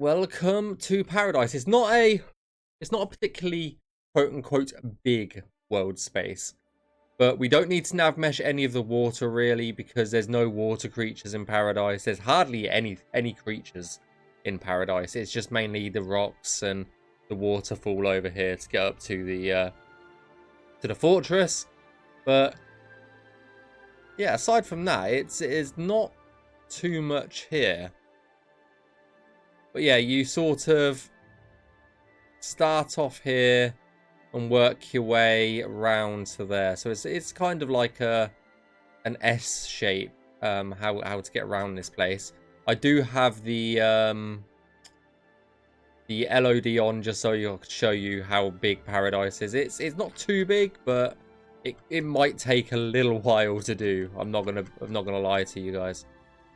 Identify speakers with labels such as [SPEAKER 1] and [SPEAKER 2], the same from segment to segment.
[SPEAKER 1] welcome to paradise. It's not a particularly quote unquote big world space, but we don't need to nav mesh any of the water really because there's no water creatures in paradise. There's hardly any creatures in paradise. It's just mainly the rocks and the waterfall over here to get up to the fortress. But yeah, aside from that, it is not too much here. But yeah, you sort of start off here and work your way around to there. So it's kind of like an S shape. How to get around this place. I do have the LOD on just so I'll show you how big paradise is. It's not too big, but it might take a little while to do. I'm not gonna lie to you guys.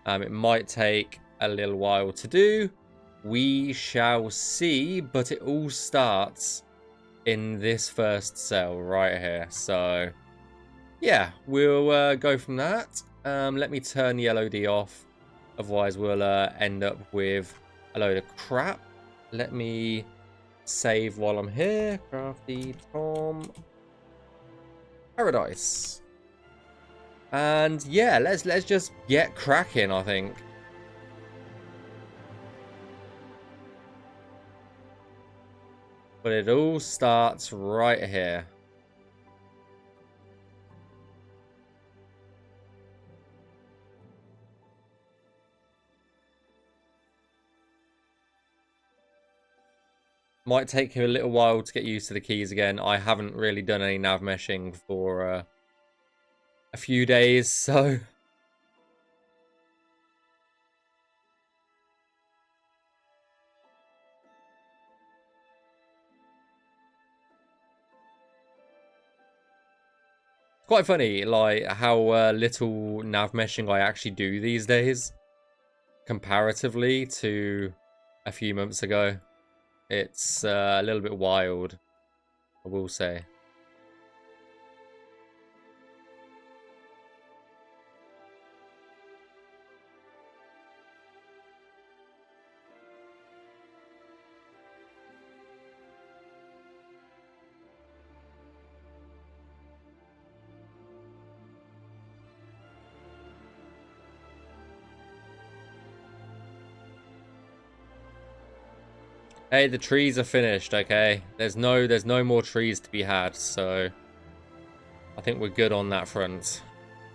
[SPEAKER 1] It might take a little while to do. We shall see, but it all starts in this first cell right here. So yeah, we'll go from that. Let me turn the LOD off, otherwise we'll end up with a load of crap. Let me save while I'm here. Crafty Tom Paradise. And yeah, let's just get cracking, I think. But it all starts right here. Might take you a little while to get used to the keys again. I haven't really done any nav meshing for a few days, so quite funny, like how little nav meshing I actually do these days, comparatively to a few months ago. It's a little bit wild, I will say. Hey, the trees are finished, okay? There's no more trees to be had, so I think we're good on that front.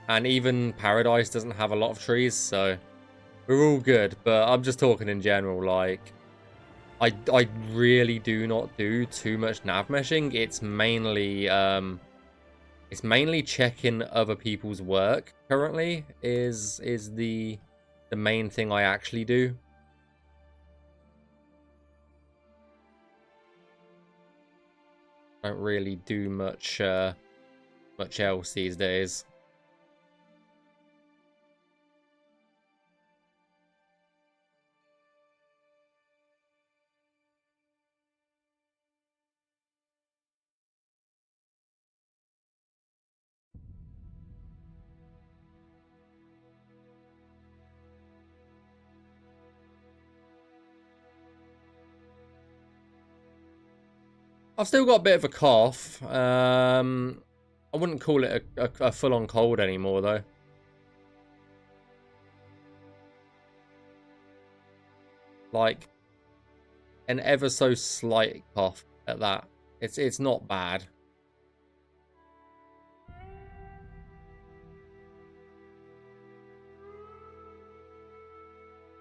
[SPEAKER 1] And even Paradise doesn't have a lot of trees, so we're all good. But I'm just talking in general, like I really do not do too much nav meshing. It's mainly checking other people's work currently is the main thing I actually do. Don't really do much else these days. I've still got a bit of a cough. I wouldn't call it a full-on cold anymore, though. Like, an ever so slight cough at that. It's not bad.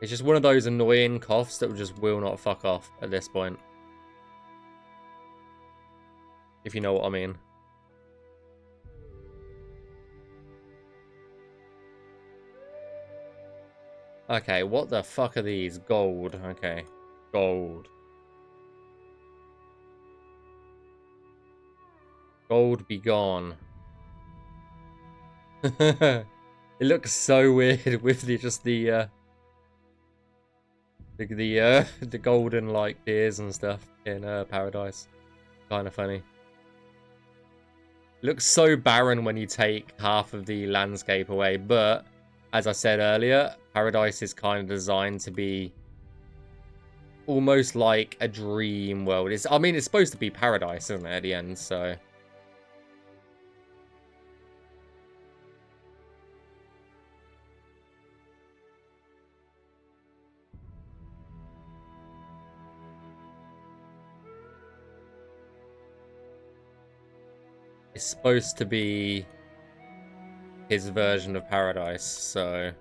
[SPEAKER 1] It's just one of those annoying coughs that just will not fuck off at this point. If you know what I mean. Okay, what the fuck are these? Gold. Okay. Gold. Gold be gone. It looks so weird with the golden like deers and stuff in Paradise. Kind of funny. It looks so barren when you take half of the landscape away, but as I said earlier, Paradise is kind of designed to be almost like a dream world. I mean, it's supposed to be paradise, isn't it, at the end, so... It's supposed to be his version of paradise, so...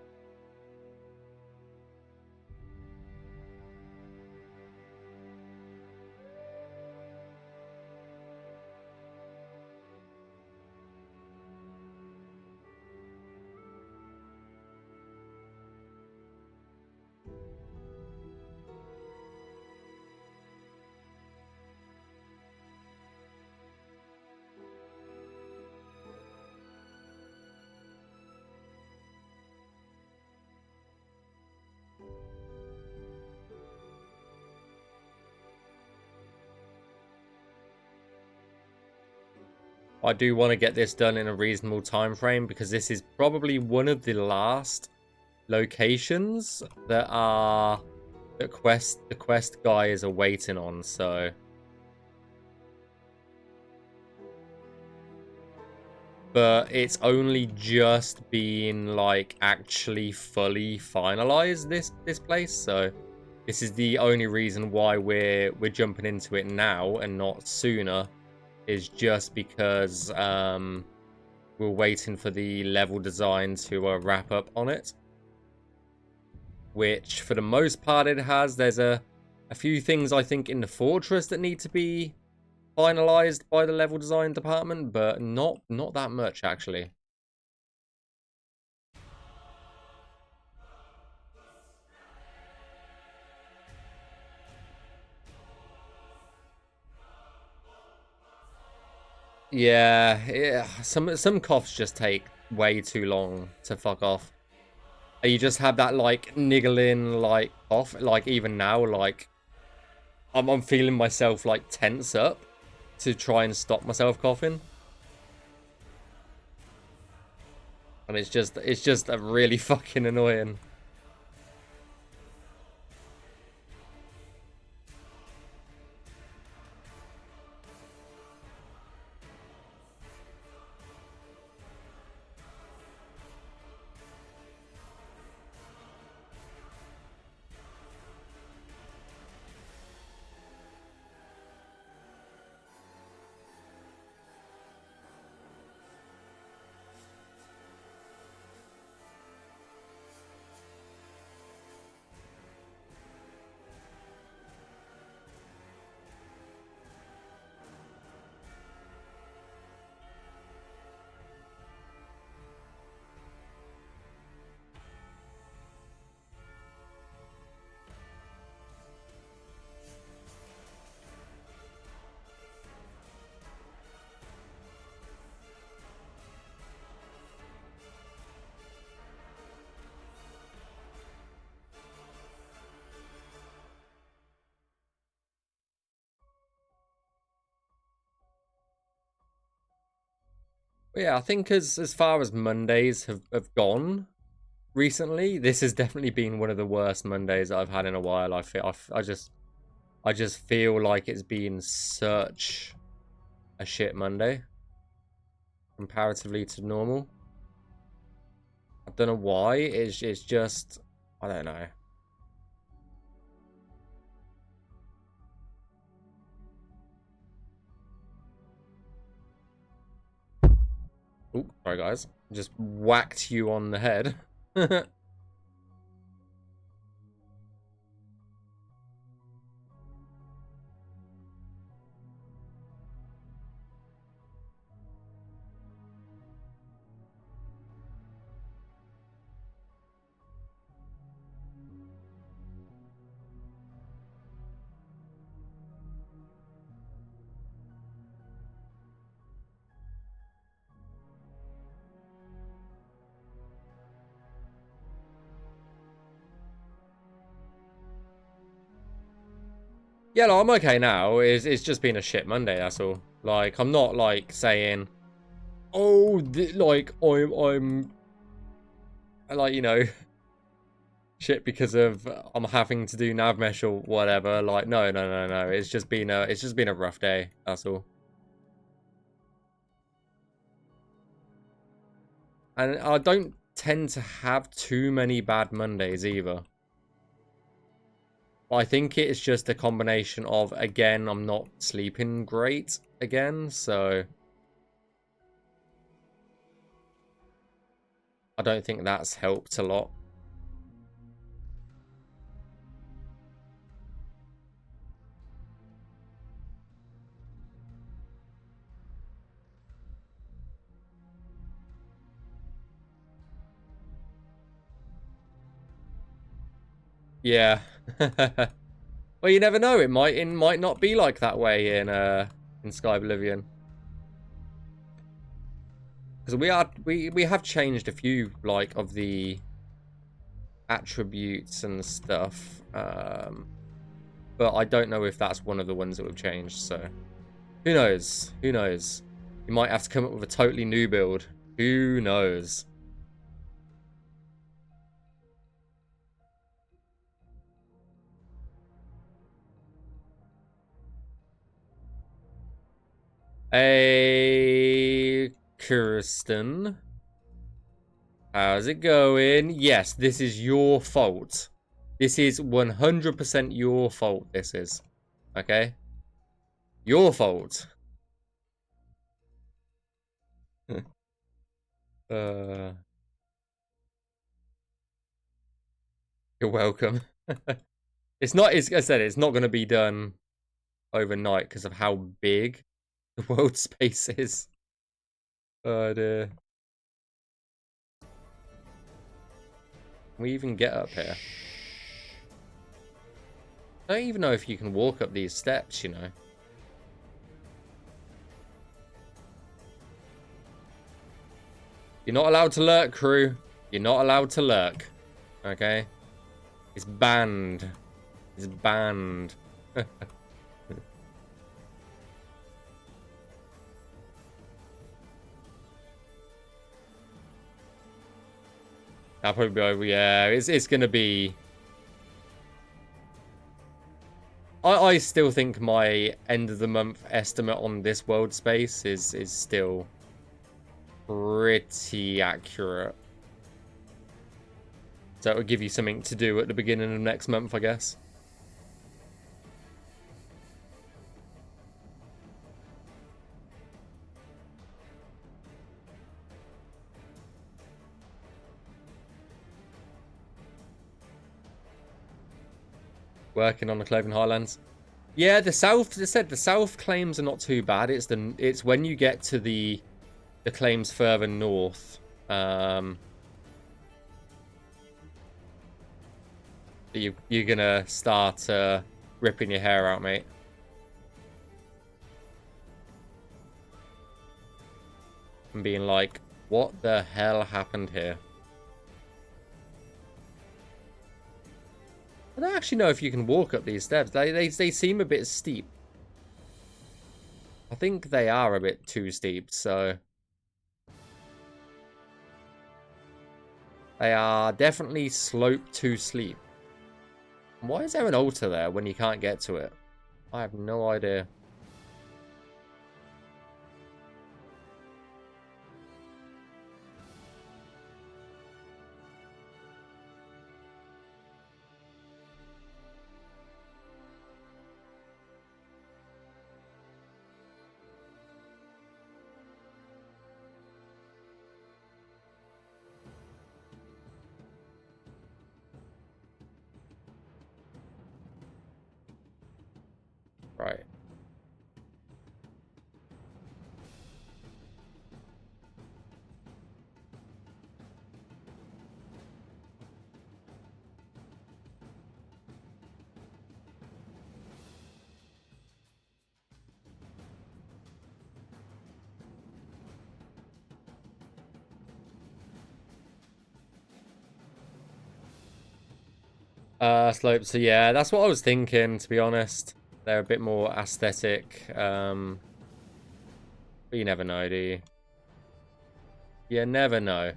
[SPEAKER 1] I do want to get this done in a reasonable time frame because this is probably one of the last locations that the quest guys are waiting on, so... But it's only just been, like, actually fully finalized, this place, so... This is the only reason why we're jumping into it now and not sooner. Is just because we're waiting for the level design to wrap up on it. Which, for the most part, it has. There's a few things, I think, in the fortress that need to be finalized by the level design department, but not that much, actually. Yeah. Some coughs just take way too long to fuck off. You just have that, like, niggling, like, cough. Like, even now, like, I'm feeling myself, like, tense up to try and stop myself coughing. And it's just a really fucking annoying. But yeah, I think as far as Mondays have gone recently, this has definitely been one of the worst Mondays that I've had in a while. I just feel like it's been such a shit Monday comparatively to normal. I don't know why. It's just, I don't know. Oh, sorry guys. Just whacked you on the head. Yeah, no, I'm okay now. It's just been a shit Monday, that's all. Like, I'm not, like, saying, oh, like, I'm, like, you know, shit because of I'm having to do Navmesh or whatever. Like, no. It's just been a rough day. That's all. And I don't tend to have too many bad Mondays either. I think it's just a combination of, again, I'm not sleeping great again, so I don't think that's helped a lot. Yeah. Well, you never know. It might not be like that way in Skyblivion. Because we have changed a few like of the attributes and stuff. But I don't know if that's one of the ones that we've changed, so who knows? Who knows? You might have to come up with a totally new build. Who knows? Hey, Kirsten. How's it going? Yes, this is your fault. This is 100% your fault, this is. Okay? Your fault. uh, you're welcome. It's not, as I said, it's not going to be done overnight because of how big the world space is. Oh dear. Can we even get up here? I don't even know if you can walk up these steps, you know. You're not allowed to lurk, crew. You're not allowed to lurk. Okay? It's banned. It's banned. I'll probably be over. Yeah, it's gonna be. I still think my end of the month estimate on this world space is still pretty accurate. So it'll give you something to do at the beginning of next month, I guess. Working on the Cloven Highlands. Yeah, the south. As I said, the south claims are not too bad. It's when you get to the claims further north. You're gonna start ripping your hair out, mate. And being like, what the hell happened here? I don't actually know if you can walk up these steps. They seem a bit steep. I think they are a bit too steep, so they are definitely sloped too steep. Why is there an altar there when you can't get to it? I have no idea. Right. Slopes. So yeah, that's what I was thinking, to be honest. They're a bit more aesthetic. But you never know, do you? You never know.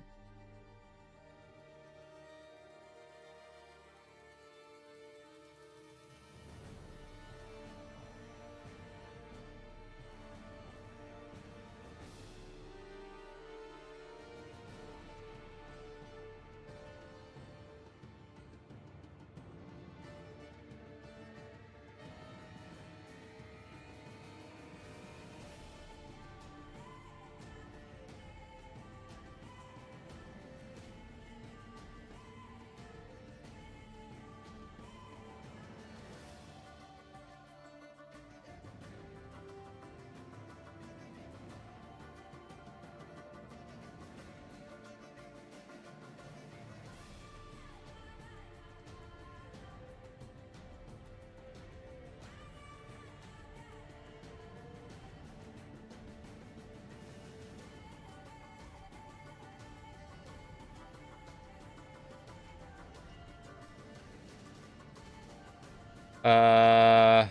[SPEAKER 1] Uh,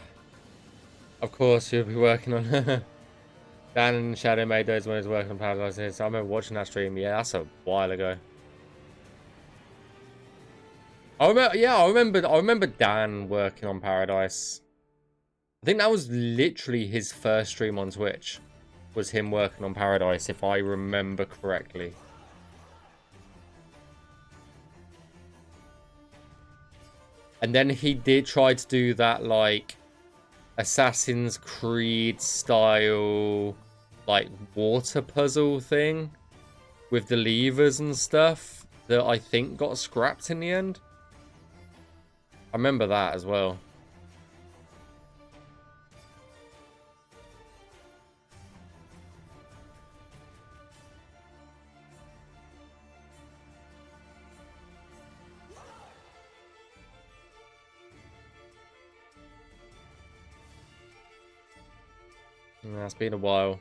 [SPEAKER 1] of course, you'll be working on. Dan and Shadow made those when he was working on Paradise. So I remember watching that stream. Yeah, that's a while ago. I remember. Yeah, I remember. I remember Dan working on Paradise. I think that was literally his first stream on Twitch. Was him working on Paradise, if I remember correctly. And then he did try to do that, like, Assassin's Creed style, like, water puzzle thing with the levers and stuff that I think got scrapped in the end. I remember that as well. Yeah, it's been a while.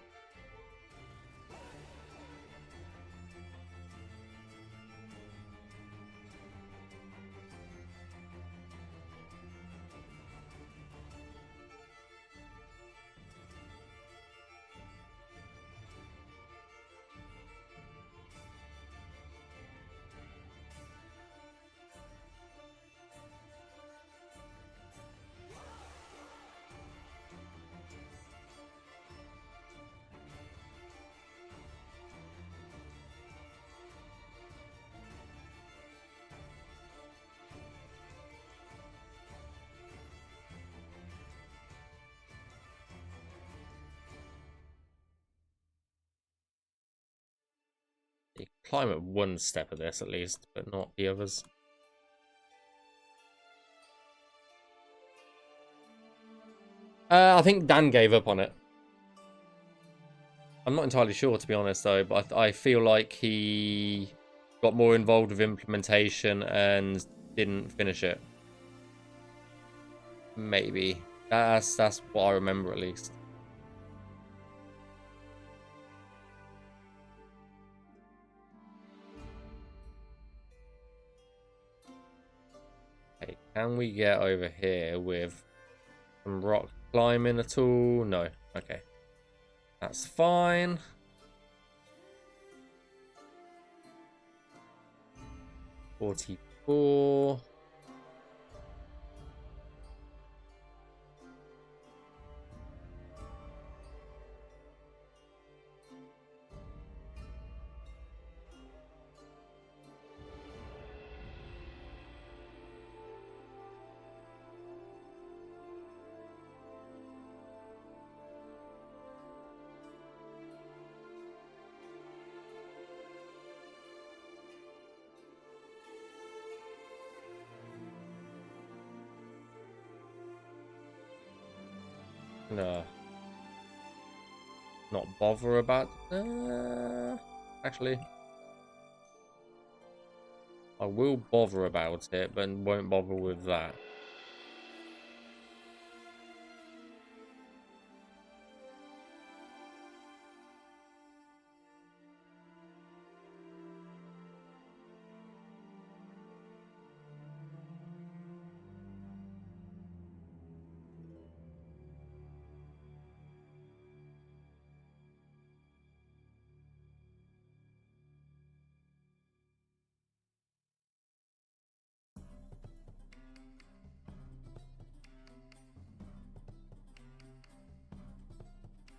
[SPEAKER 1] You climb at one step of this at least, but not the others. I think Dan gave up on it. I'm not entirely sure, to be honest, though, but I feel like he got more involved with implementation and didn't finish it. Maybe. That's what I remember, at least. Okay, can we get over here with some rock climbing at all? No. Okay. That's fine. $44. No. Not bother about... actually. I will bother about it, but won't bother with that.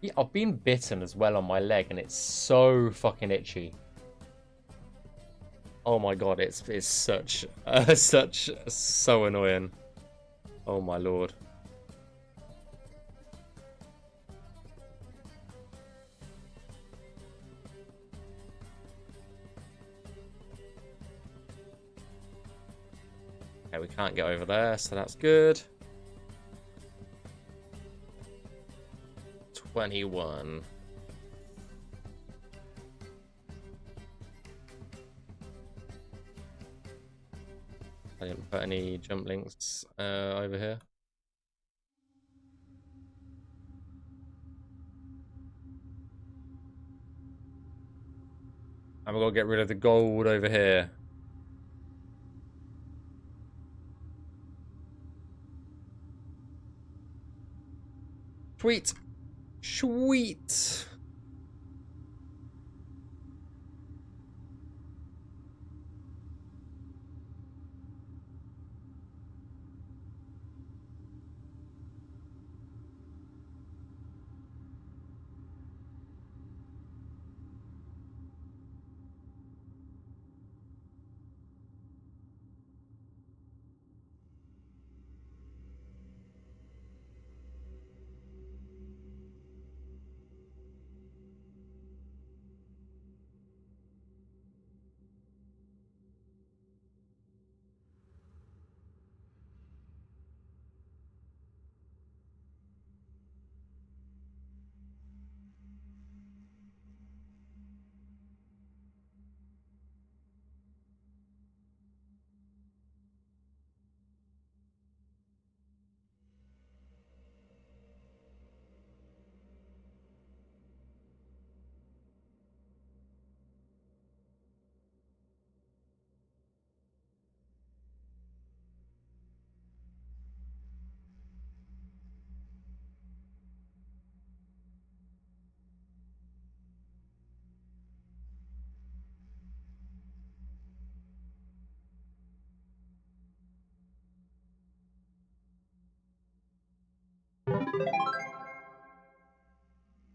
[SPEAKER 1] Yeah, I've been bitten as well on my leg, and it's so fucking itchy. Oh my god, it's such so annoying. Oh my lord. Okay, we can't get over there, so that's good. 21. I didn't put any jump links over here. And we've got to get rid of the gold over here. . Sweet. Sweet.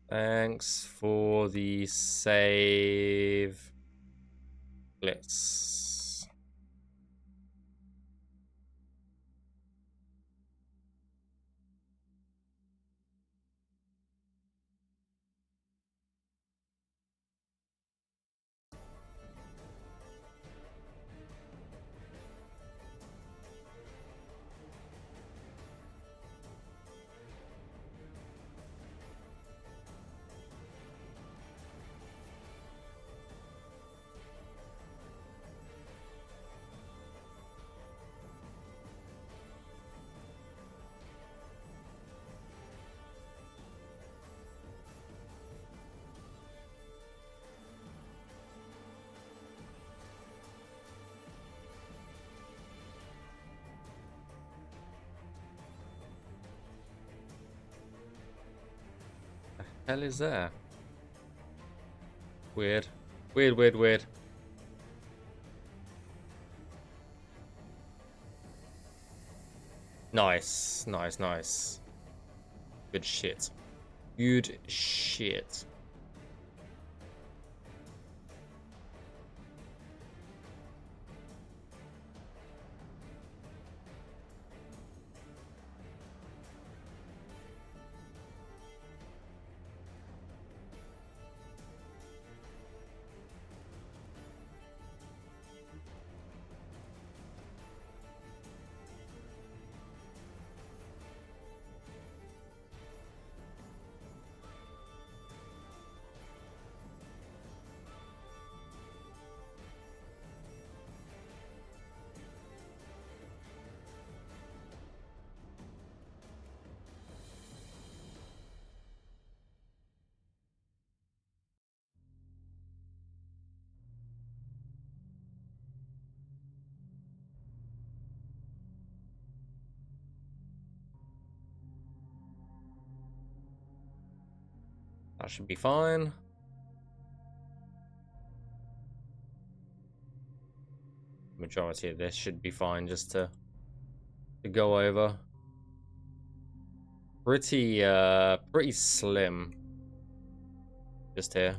[SPEAKER 1] Thanks for the save. Blitz. Hell is there? Weird. Weird, weird, weird. Nice, nice, nice. Good shit. Good shit. That should be fine. Majority of this should be fine just to go over. Pretty slim. Just here.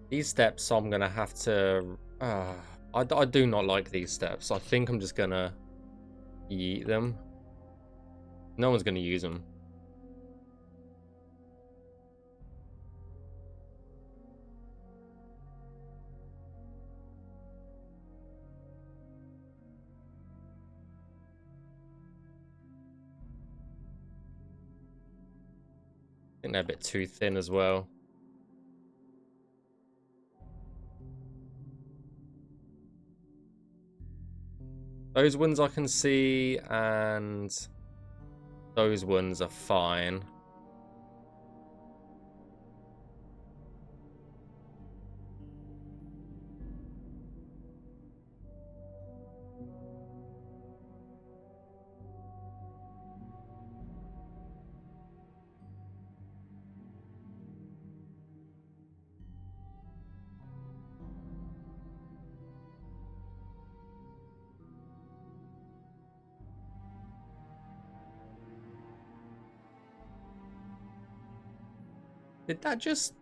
[SPEAKER 1] These steps I'm gonna have to... I do not like these steps. I think I'm just gonna yeet them. No one's gonna use them. think they're a bit too thin as well. Those ones I can see, and those ones are fine. Did that just...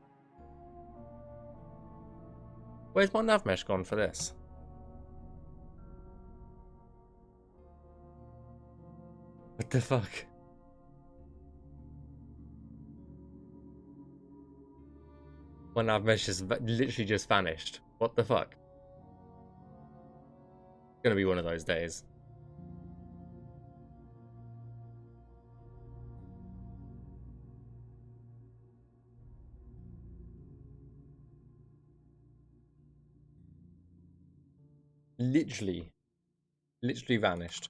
[SPEAKER 1] Where's my Navmesh gone for this? What the fuck? My Navmesh just literally just vanished. What the fuck? It's gonna be one of those days. Literally vanished.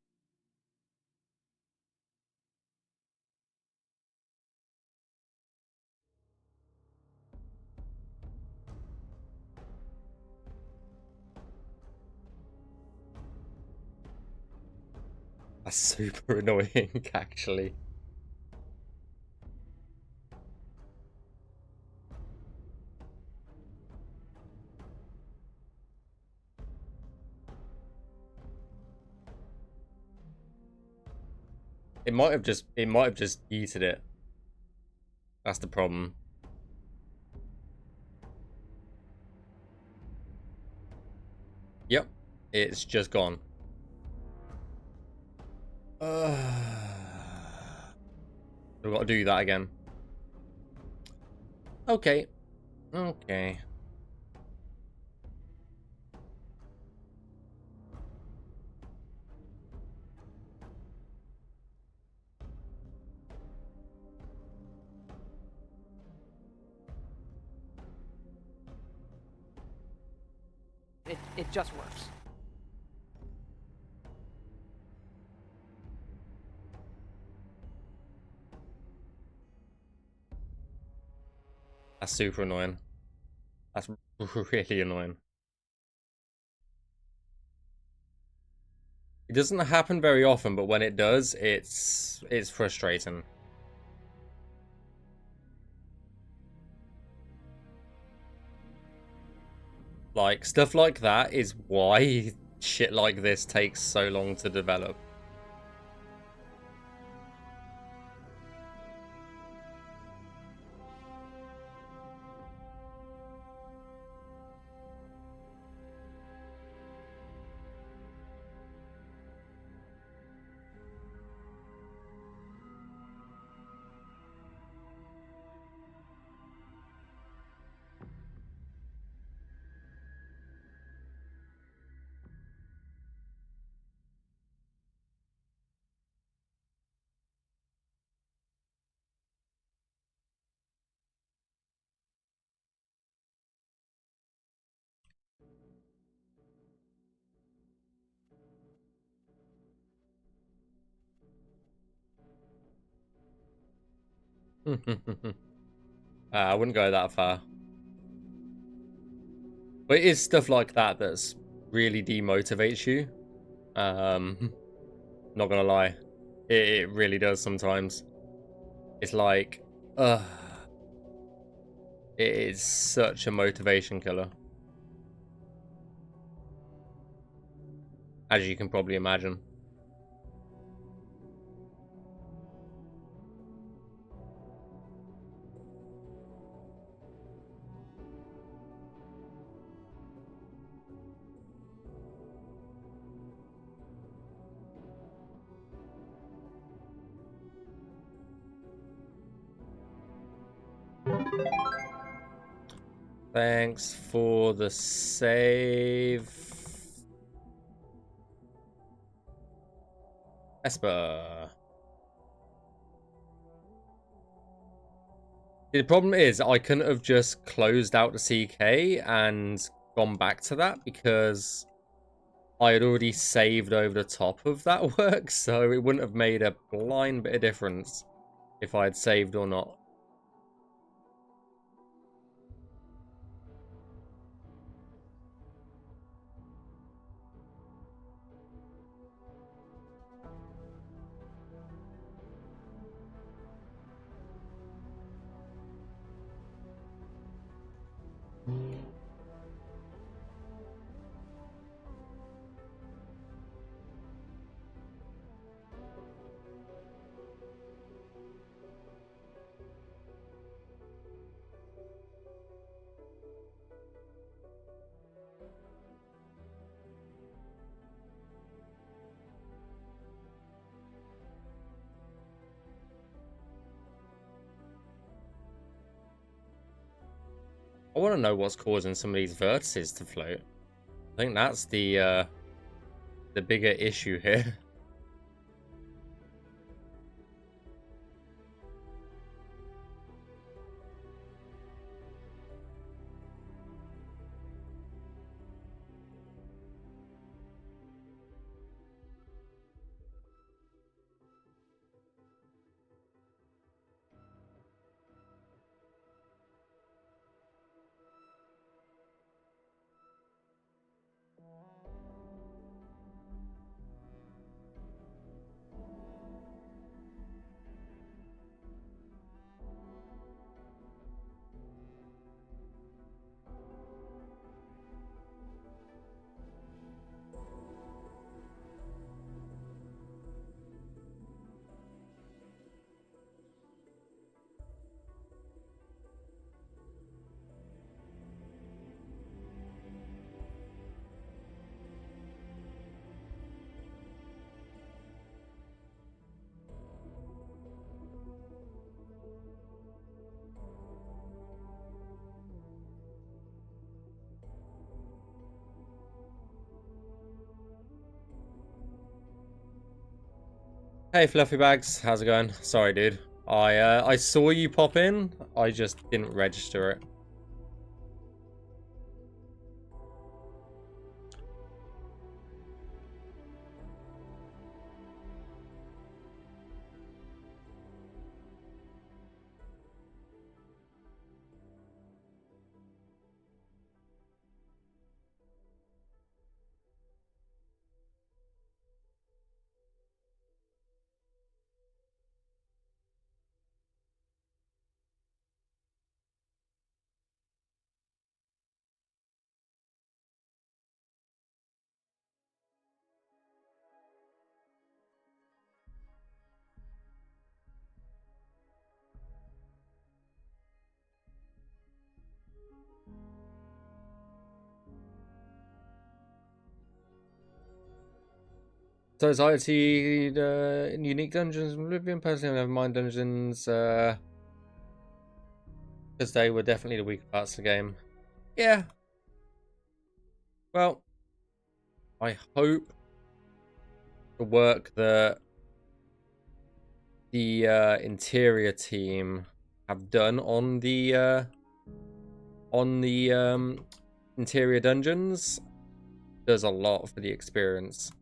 [SPEAKER 1] That's super annoying, actually. It might have just yeeted it. That's the problem. Yep, it's just gone. We've got to do that again. Okay. Okay.
[SPEAKER 2] It just works.
[SPEAKER 1] That's super annoying. That's really annoying. It doesn't happen very often, but when it does, it's frustrating. Like, stuff like that is why shit like this takes so long to develop. I wouldn't go that far. But it is stuff like that that's really demotivates you. Not gonna lie. It really does sometimes. It's like, it is such a motivation killer. As you can probably imagine. Thanks for the save. Esper. The problem is I couldn't have just closed out the CK and gone back to that because I had already saved over the top of that work, so it wouldn't have made a blind bit of difference if I had saved or not. I want to know what's causing some of these vertices to float. I think that's the bigger issue here. Hey Fluffy Bags, how's it going? Sorry dude. I saw you pop in, I just didn't register it. So it's actually in unique dungeons, Oblivion. Personally, I never mind dungeons, because they were definitely the weaker parts of the game. Yeah. Well, I hope the work that the interior team have done on the interior dungeons does a lot for the experience.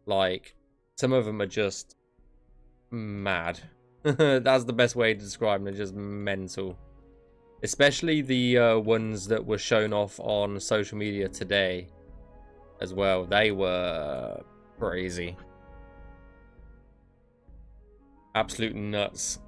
[SPEAKER 1] Like, some of them are just mad. That's the best way to describe them. They're just mental. Especially the ones that were shown off on social media today as well. They were crazy. Absolute nuts.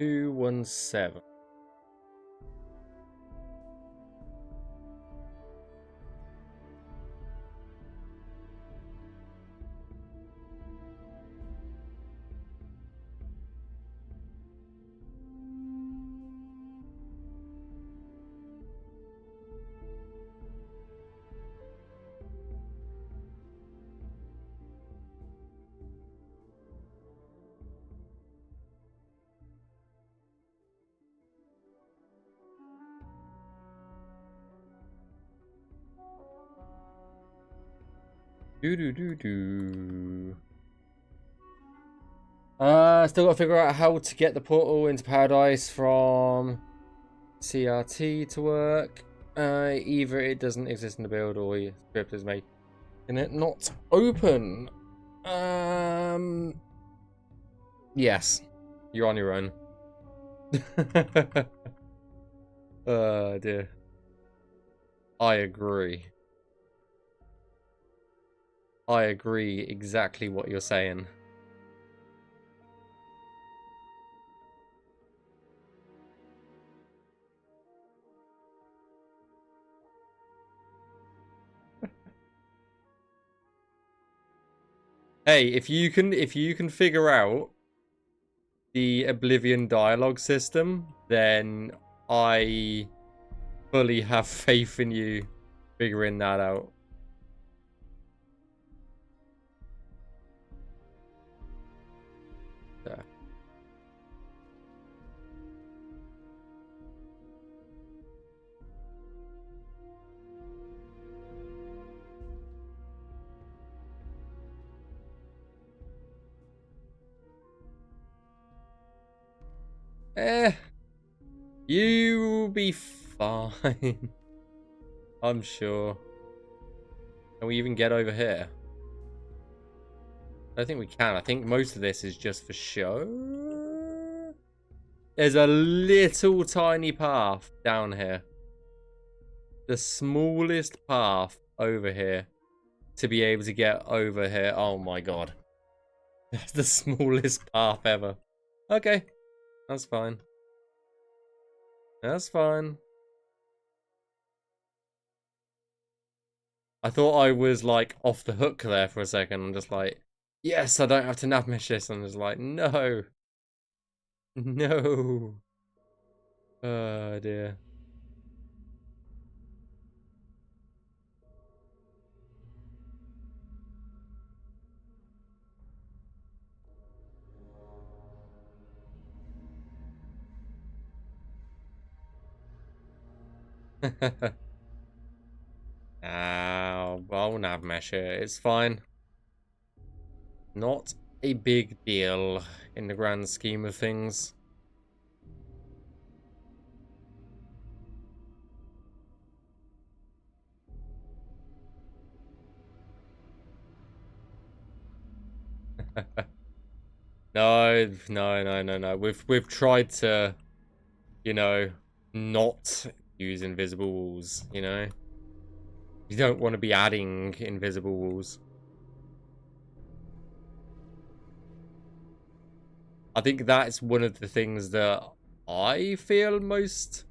[SPEAKER 1] 217. Do. Still gotta figure out how to get the portal into Paradise from CRT to work. Either it doesn't exist in the build or your script is making it not open. Yes, you're on your own. Oh dear. I agree. I agree exactly what you're saying. Hey, if you can figure out the Oblivion dialogue system, then I fully have faith in you figuring that out. You'll be fine. I'm sure. Can we even get over here? I don't think we can. I think most of this is just for show. There's a little tiny path down here. The smallest path over here to be able to get over here. Oh my god. That's the smallest path ever. Okay. That's fine. That's fine. I thought I was like off the hook there for a second. I'm just like, yes, I don't have to navmesh this. And I was like, no. No. Oh dear. I'll navmesh it. It's fine. Not a big deal in the grand scheme of things. No. We've tried to, you know, not use invisible walls, you know? You don't want to be adding invisible walls. I think that's one of the things that I feel most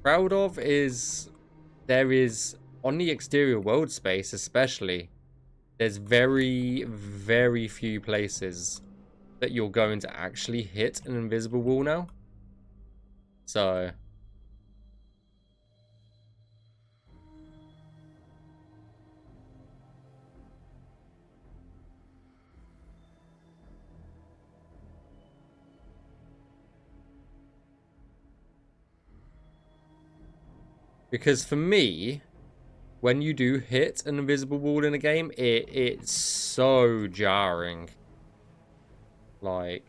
[SPEAKER 1] proud of is there is, on the exterior world space especially, there's very, very few places that you're going to actually hit an invisible wall now. So... because for me, when you do hit an invisible wall in a game, it's so jarring. Like...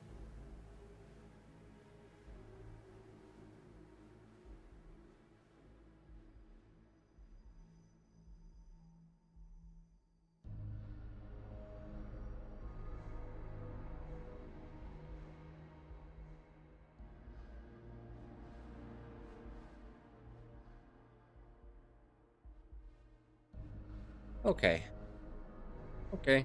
[SPEAKER 1] Okay. Okay.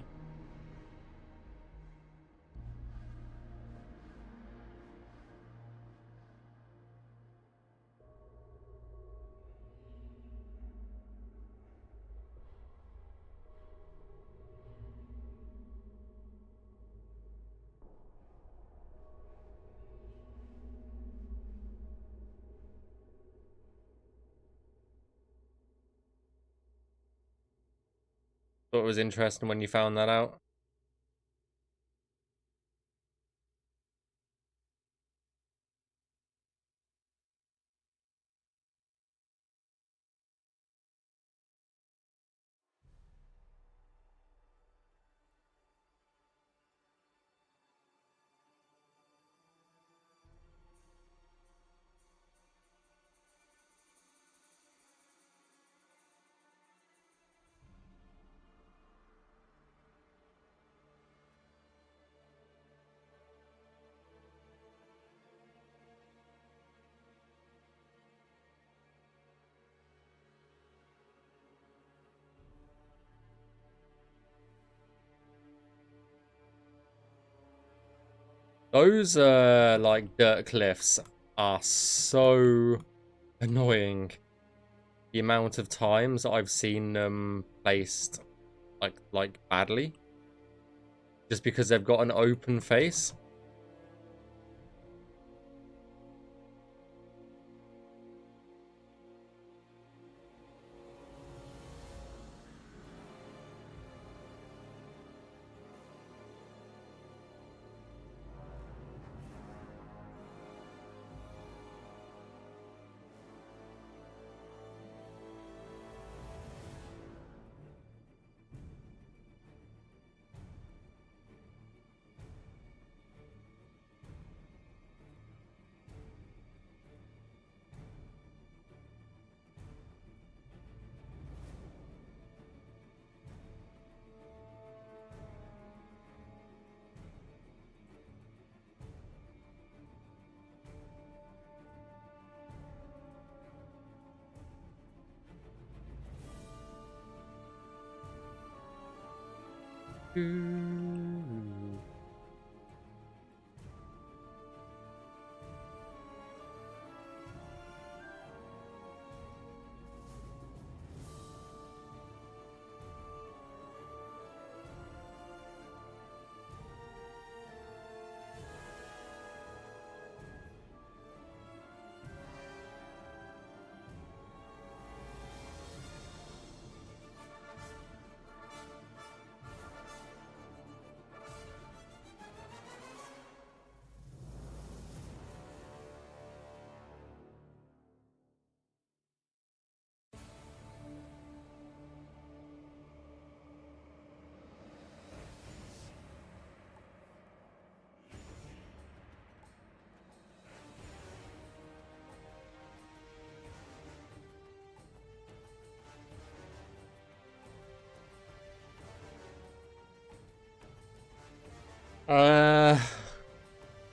[SPEAKER 1] Thought it was interesting when you found that out. Those like dirt cliffs are so annoying. The amount of times I've seen them placed like badly, just because they've got an open face.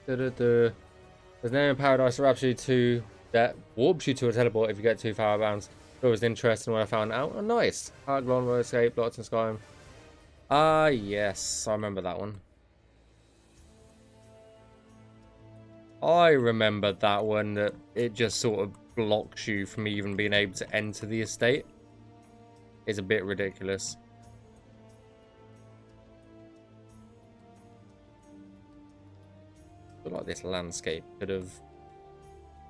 [SPEAKER 1] There's an area in Paradise that raptures you to that warps you to a teleport if you get too far out of bounds. It was interesting when I found out. Oh, nice. Hard Glon Escape, Lots in Skyrim. Ah, yes, I remember that one. I remember that one, that it just sort of blocks you from even being able to enter the estate. It's a bit ridiculous. I feel like this landscape could have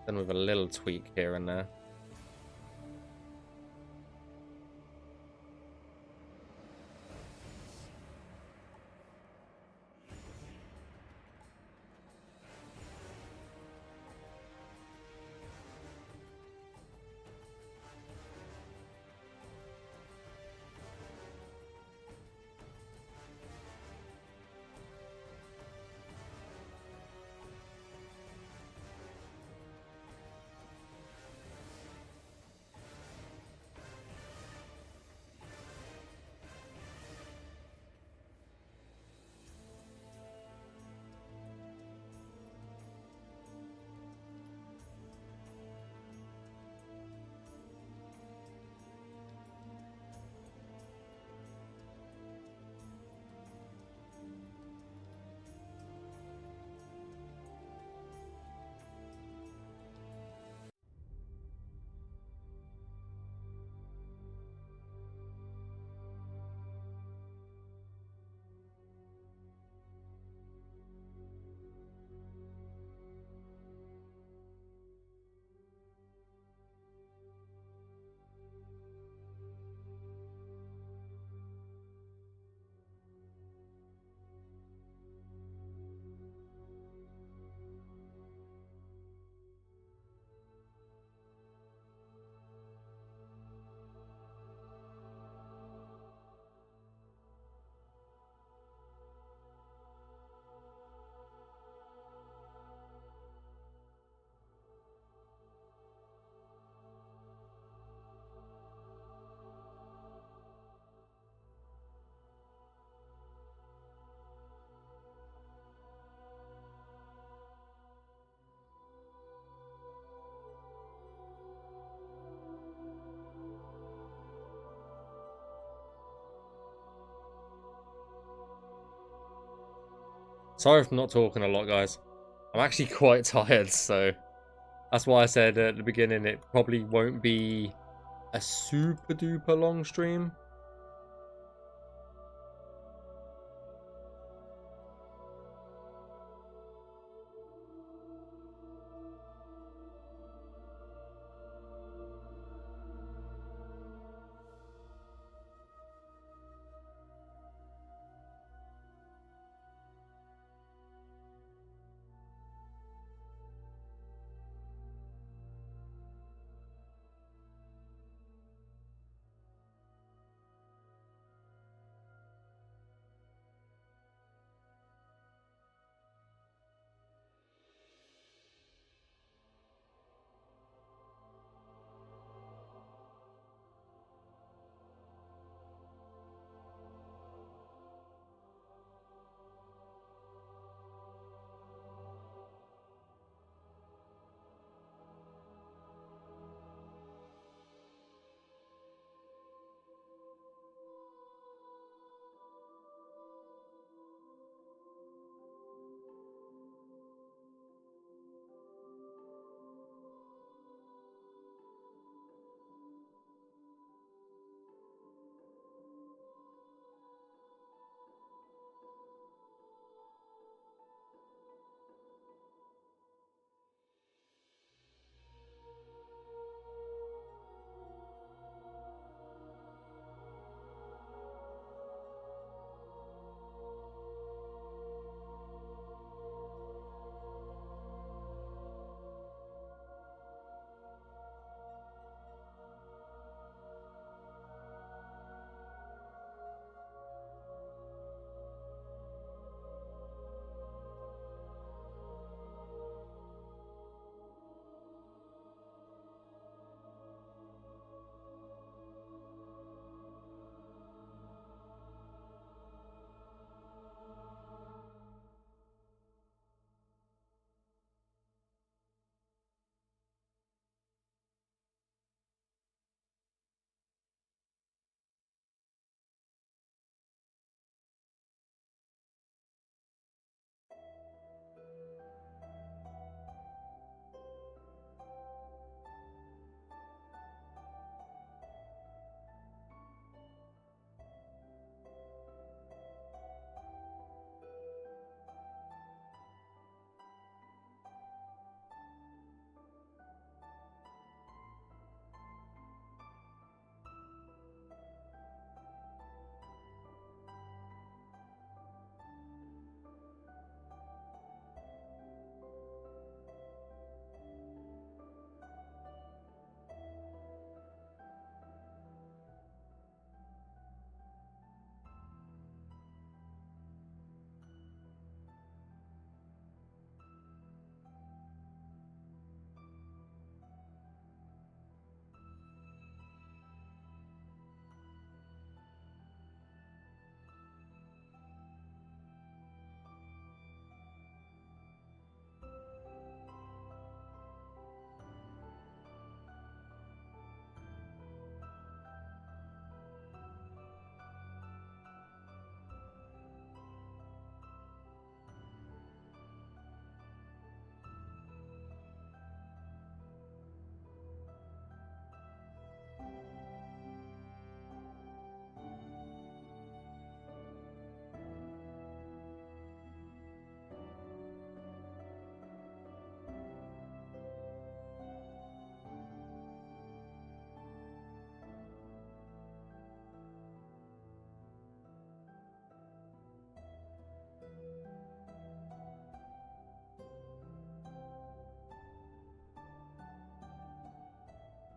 [SPEAKER 1] done with a little tweak here and there. Sorry for not talking a lot, guys. I'm actually quite tired, so that's why I said at the beginning it probably won't be a super duper long stream.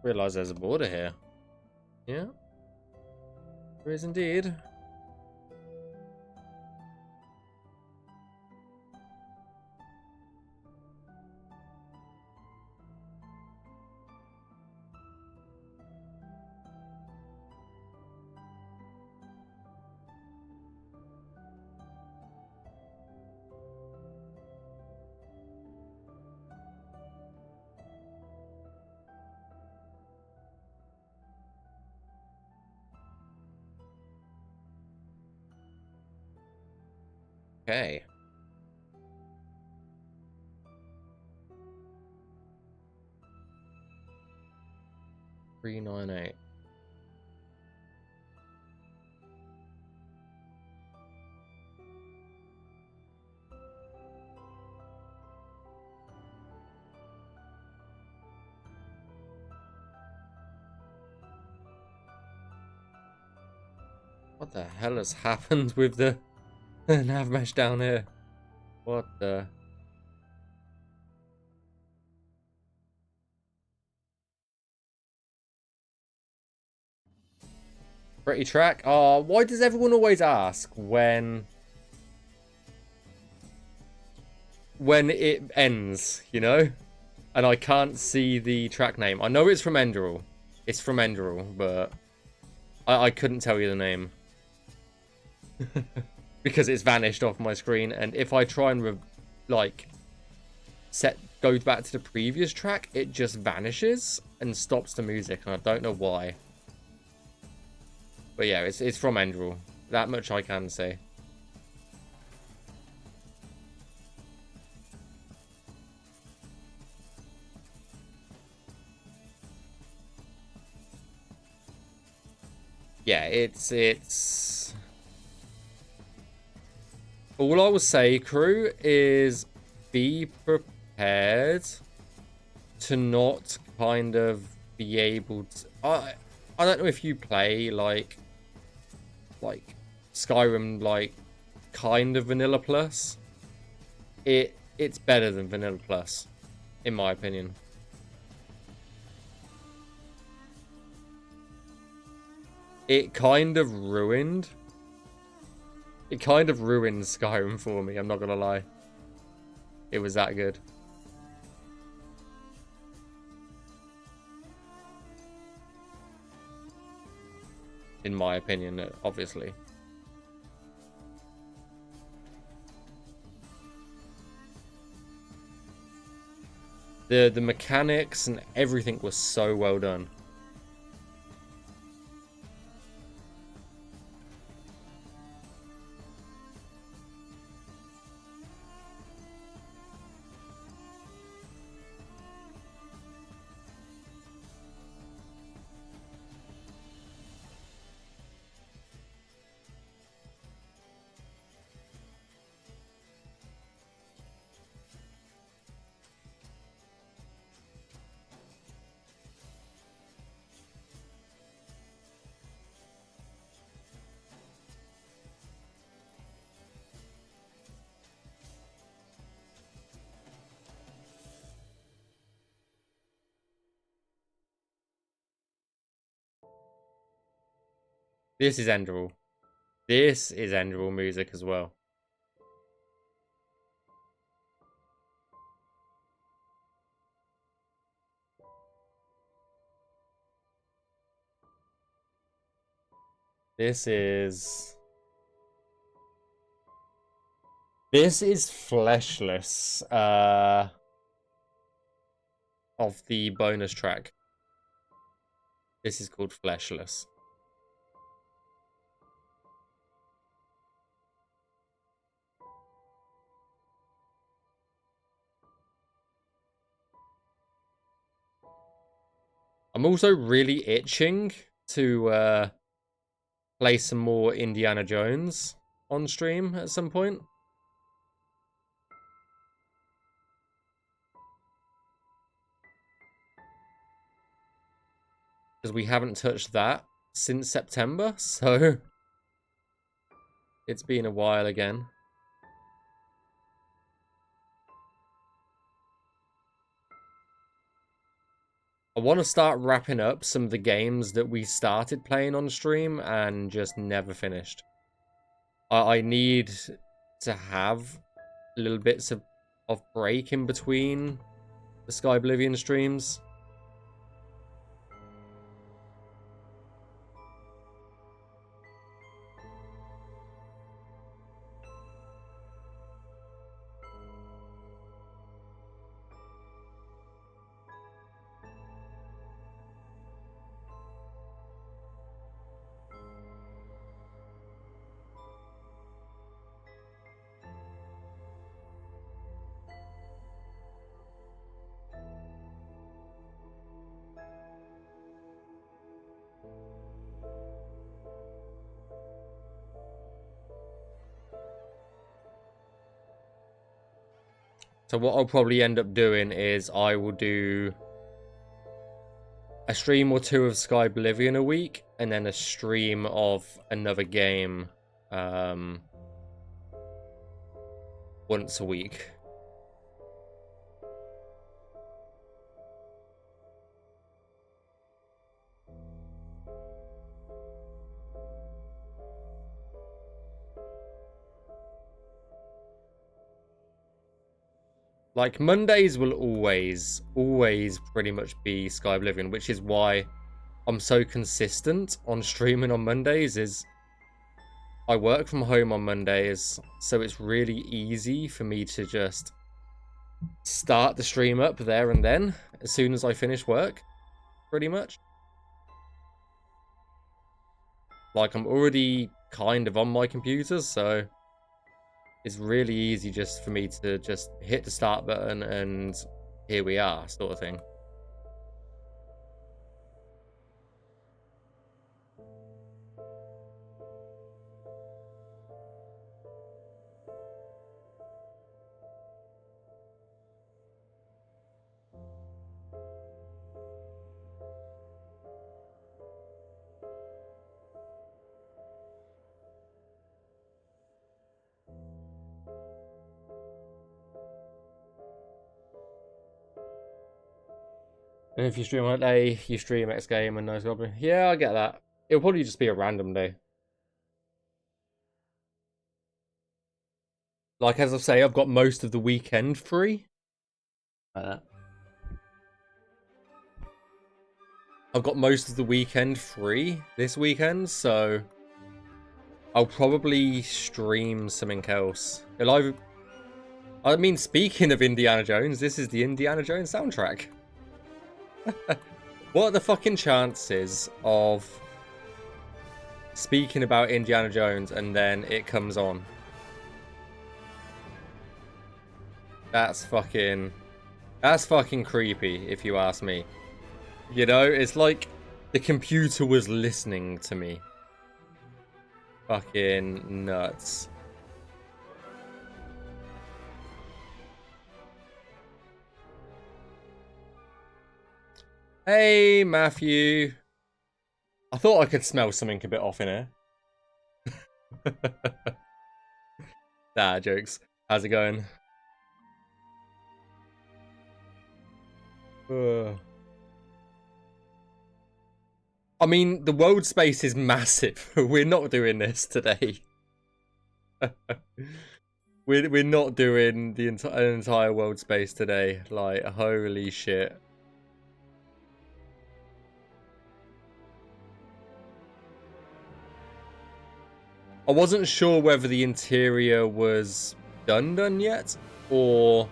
[SPEAKER 1] Realise there's a border here. Yeah, there is indeed. Okay. 398. What the hell has happened with the Navmesh down here? What the... Pretty track? Oh, why does everyone always ask when it ends, you know? And I can't see the track name. I know it's from Enderal. It's from Enderal, but I couldn't tell you the name. Because it's vanished off my screen, and if I try and go back to the previous track, it just vanishes and stops the music, and I don't know why. But yeah, it's from Enderal. That much I can say. Yeah, it's all I will say, crew, is be prepared to not kind of be able to... I don't know if you play like Skyrim, like kind of Vanilla Plus. It's better than Vanilla Plus, in my opinion. It kind of ruined Skyrim for me, I'm not gonna lie. It was that good. In my opinion, obviously. The mechanics and everything was so well done. This is Enderal. This is Enderal music as well. This is Fleshless of the bonus track. This is called Fleshless. I'm also really itching to play some more Indiana Jones on stream at some point. Because we haven't touched that since September, so it's been a while again. I want to start wrapping up some of the games that we started playing on stream and just never finished. I need to have little bits of break in between the Skyblivion streams. So what I'll probably end up doing is I will do a stream or two of Skyblivion a week, and then a stream of another game once a week. Like, Mondays will always pretty much be Skyblivion, which is why I'm so consistent on streaming on Mondays. Is I work from home on Mondays, so it's really easy for me to just start the stream up there and then, as soon as I finish work, pretty much. Like, I'm already kind of on my computer, so it's really easy just for me to just hit the start button and here we are, sort of thing. And if you stream on a day, you stream X game and no Goblin. Yeah, I get that. It'll probably just be a random day. Like, as I say, I've got most of the weekend free. I've got most of the weekend free this weekend, so I'll probably stream something else. I mean, speaking of Indiana Jones, this is the Indiana Jones soundtrack. What are the fucking chances of speaking about Indiana Jones and then it comes on? That's fucking creepy, if you ask me. You know, it's like the computer was listening to me. Fucking nuts. Hey, Matthew. I thought I could smell something a bit off in here. Nah, jokes. How's it going? I mean, the world space is massive. We're not doing this today. We're not doing the entire world space today. Like, holy shit. I wasn't sure whether the interior was done yet, or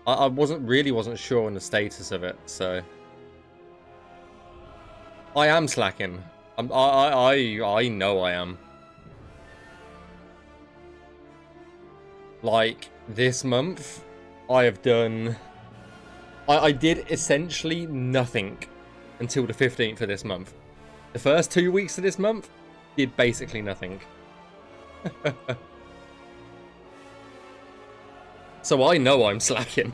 [SPEAKER 1] I wasn't sure on the status of it. So I am slacking. I know I am. Like, this month, I have done. I did essentially nothing until the 15th of this month. The first 2 weeks of this month did basically nothing. So I know I'm slacking.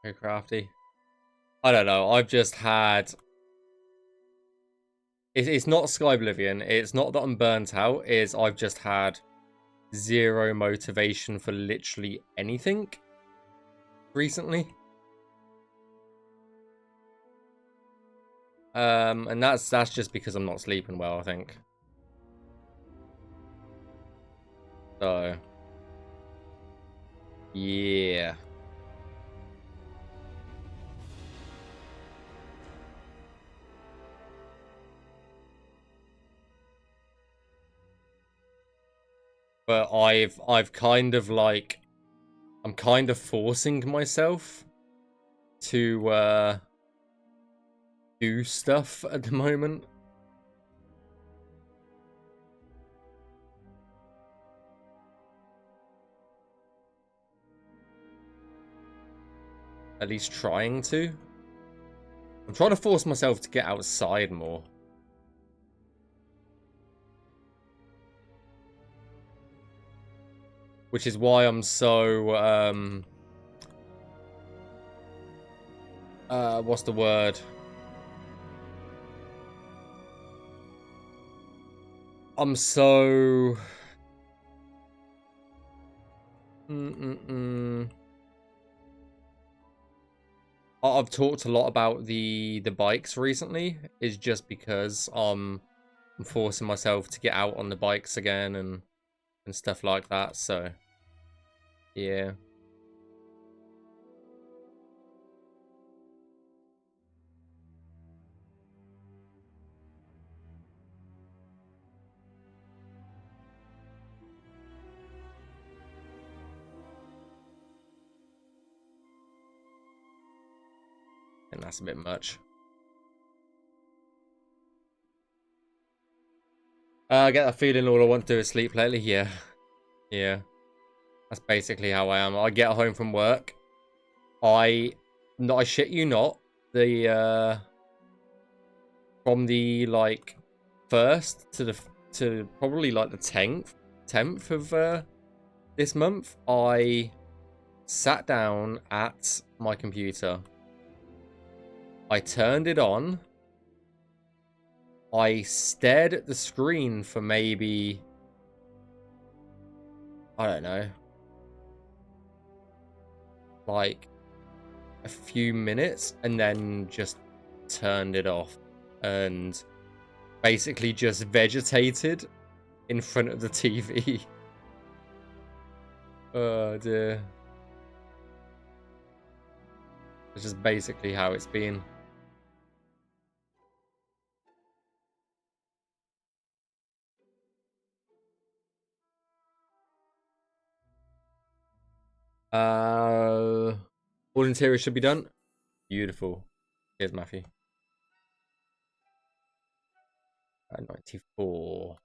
[SPEAKER 1] Very crafty. I don't know. I've just had. It's not Skyblivion. It's not that I'm burnt out. It's I've just had zero motivation for literally anything recently. And that's just because I'm not sleeping well, I think. So, yeah. But I've kind of like, I'm kind of forcing myself to do stuff at the moment. At least trying to. I'm trying to force myself to get outside more. Which is why I'm so, what's the word? I'm so... I've talked a lot about the bikes recently, is just because I'm forcing myself to get out on the bikes again and stuff like that, so yeah. And that's a bit much. I get that feeling all I want to do is sleep lately. Yeah. Yeah. That's basically how I am. I get home from work. I shit you not. From the like 1st to probably like the 10th of this month, I sat down at my computer. I turned it on. I stared at the screen for maybe, I don't know, like a few minutes, and then just turned it off and basically just vegetated in front of the TV. Oh dear. It's just basically how it's been. All interior should be done. Beautiful. Here's Matthew. 94.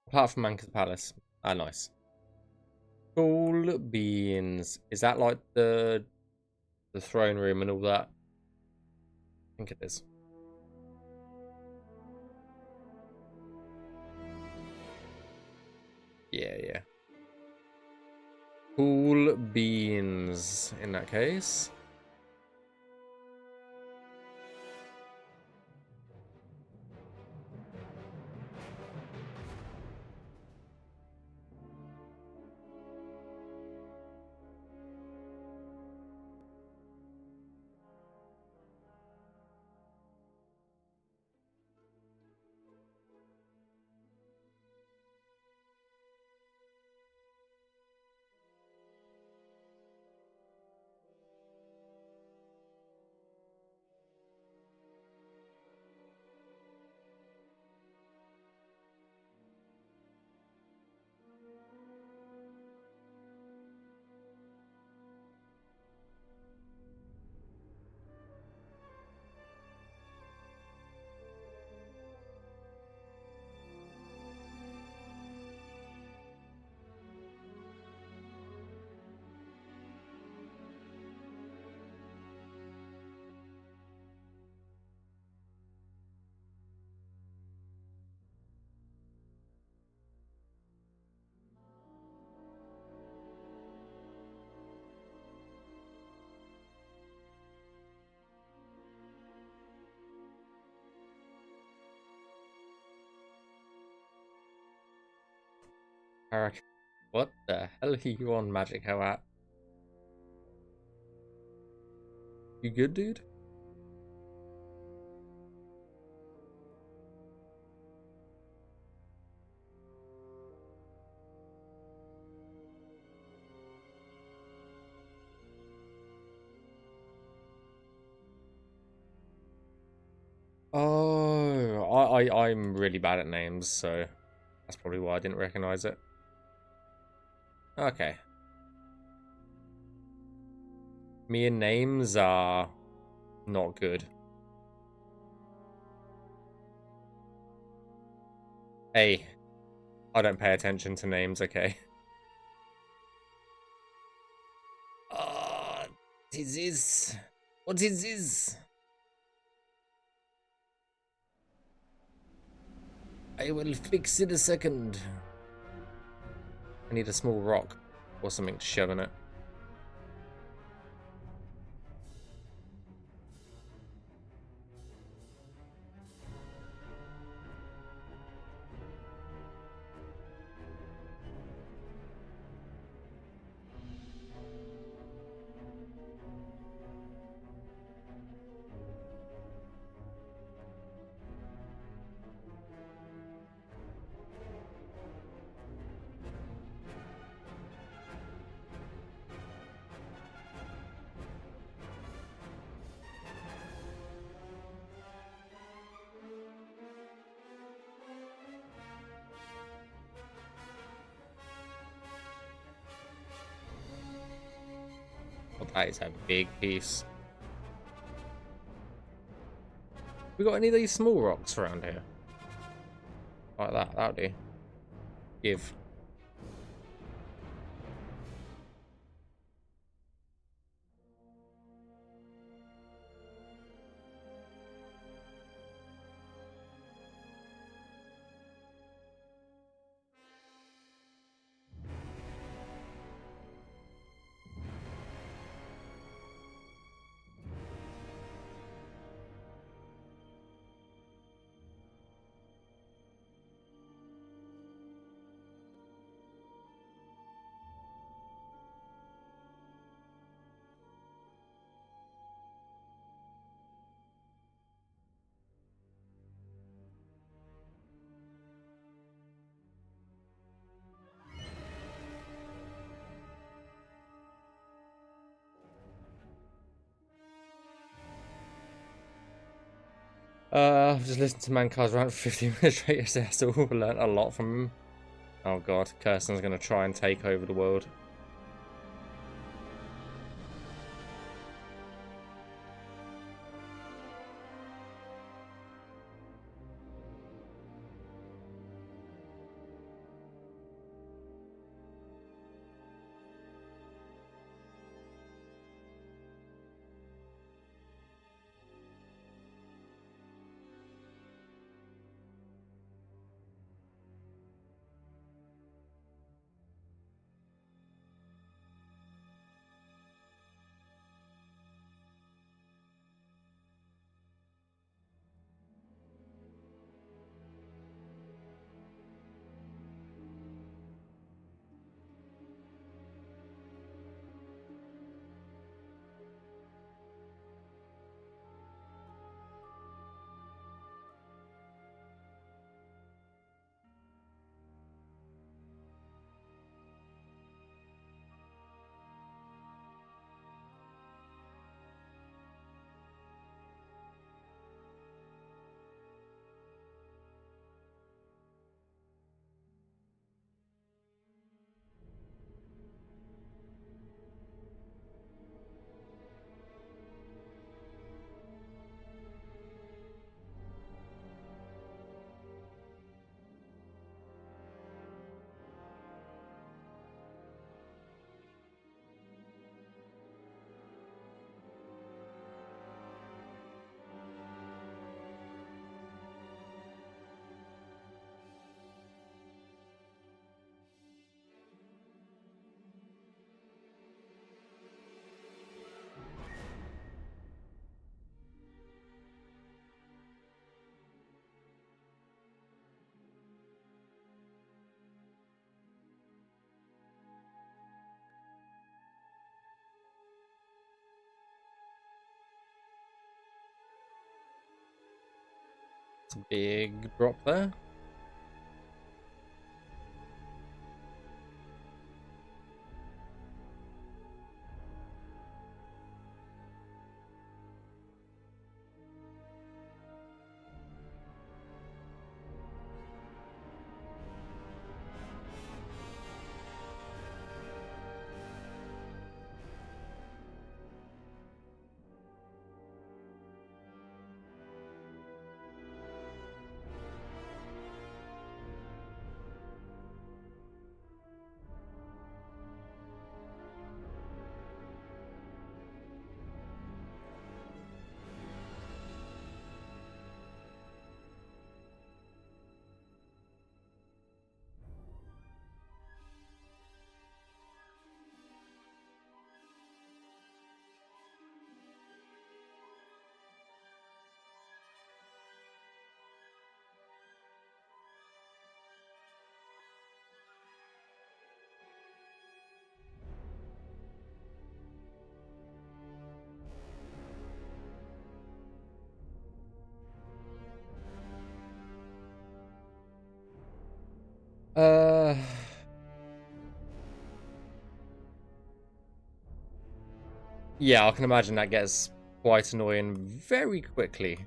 [SPEAKER 1] Apart from Manca's Palace. Ah, nice. Cool beans. Is that like the throne room and all that? I think it is. Yeah, yeah. Cool beans in that case. What the hell are you on, Magic Hat? You good, dude? Oh, I'm really bad at names, so that's probably why I didn't recognize it. Okay. Me and names are not good. Hey, I don't pay attention to names, okay? What is this? What is this? I will fix it a second. I need a small rock or something to shove in it. Oh, that is a big piece. We got any of these small rocks around here? Like that, that'll do. Give. I've just listened to Mankai's rant for 15 minutes straight yesterday. I still learned a lot from him. Oh god, Kirsten's gonna try and take over the world. It's a big drop there. Uh, yeah, I can imagine that gets quite annoying very quickly.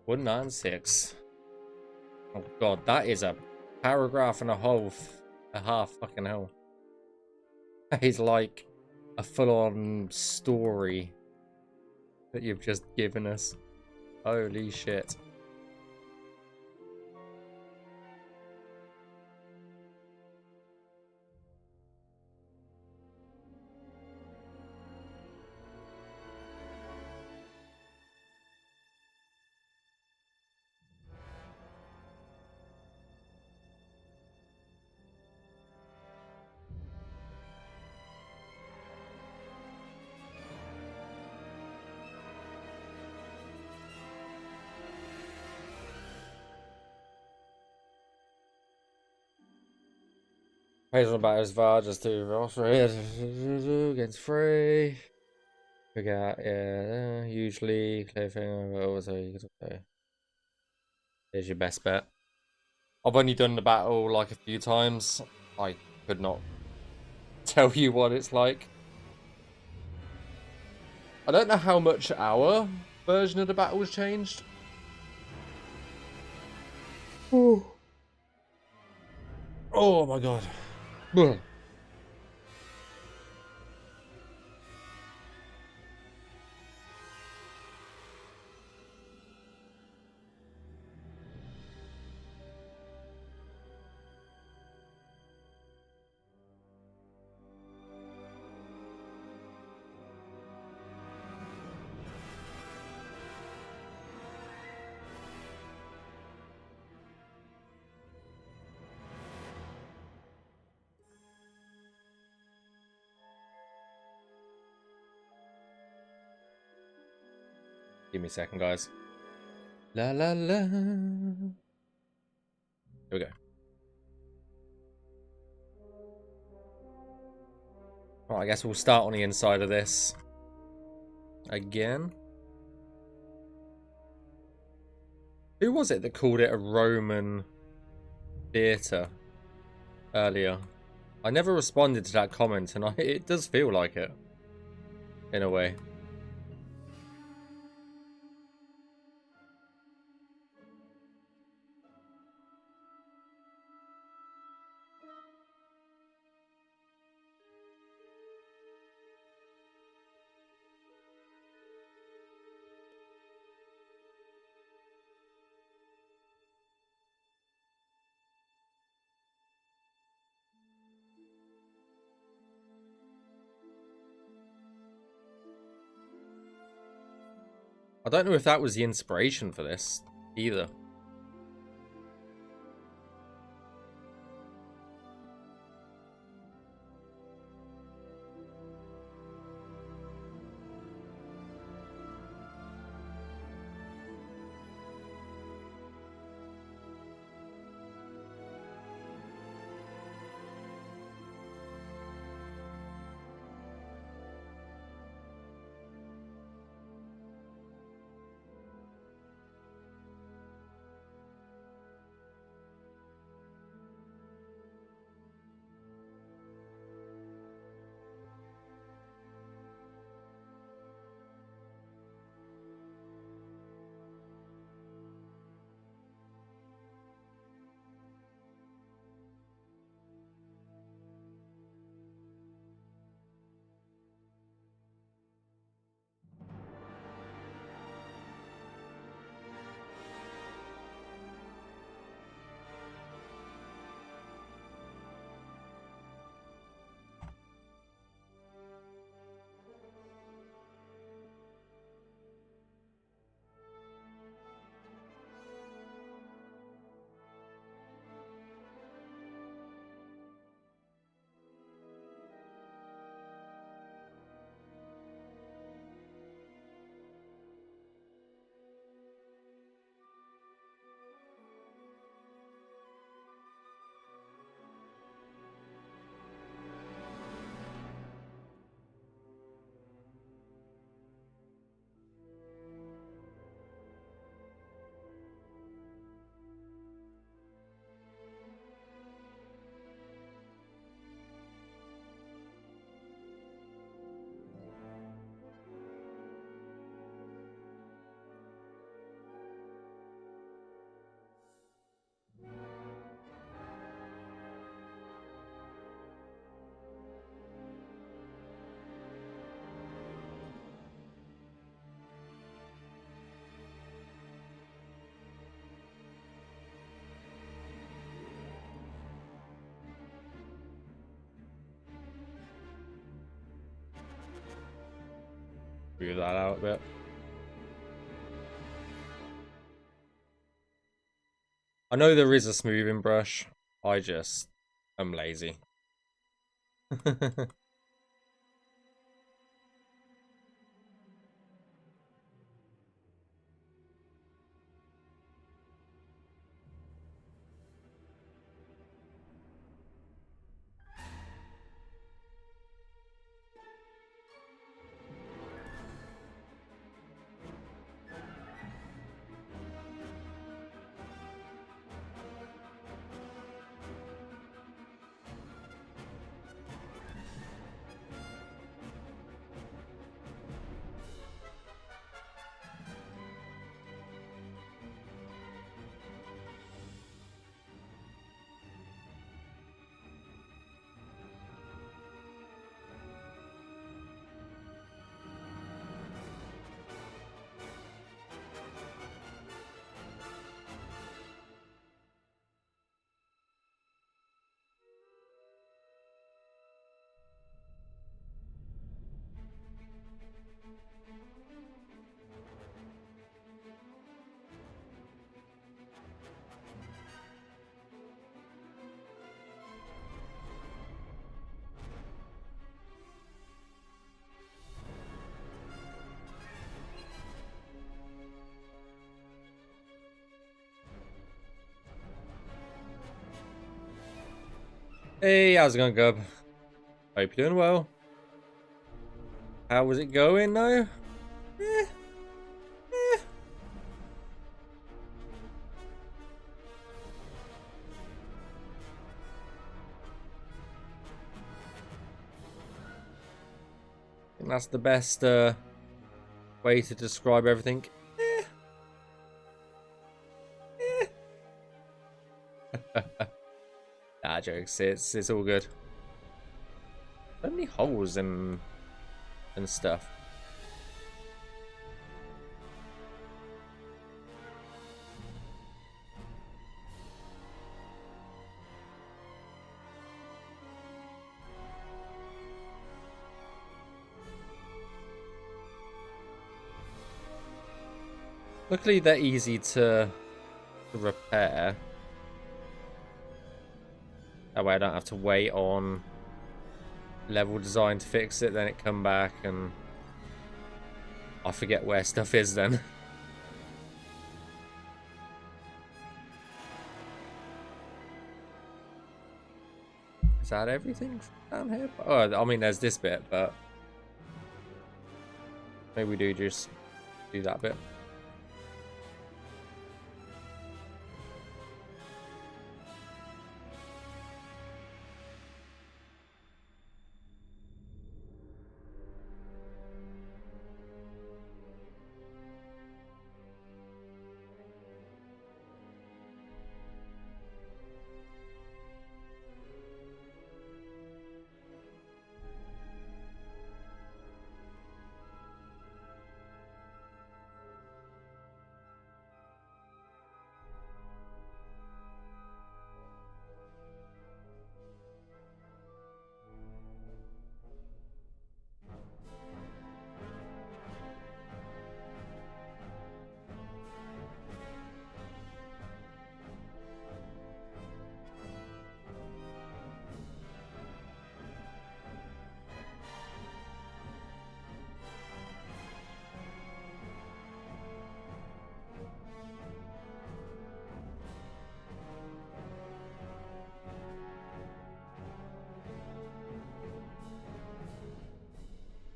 [SPEAKER 1] One nine six. Oh god, that is a paragraph and a half. Fucking hell. That is like a full-on story that you've just given us. Holy shit. Praise about his VAR just to against free. Forget, yeah, usually cliffhanger also you could say. Here's your best bet. I've only done the battle like a few times. I could not tell you what it's like. I don't know how much our version of the battle has changed. Oh, oh my god. Ugh. Give me a second, guys. La la la. Here we go. Right, I guess we'll start on the inside of this. Again. Who was it that called it a Roman theatre earlier? I never responded to that comment, and it does feel like it. In a way. I don't know if that was the inspiration for this either. Move that out a bit. I know there is a smoothing brush. I just am lazy. Hey, how's it going, Gub? Hope you're doing well. How was it going, though? Eh. I think that's the best way to describe everything. Nah, jokes. It's all good. So many holes and stuff. Luckily, they're easy to repair. That way I don't have to wait on level design to fix it, then it come back and I forget where stuff is then. Is that everything down here? Oh, I mean, there's this bit, but maybe we do just do that bit.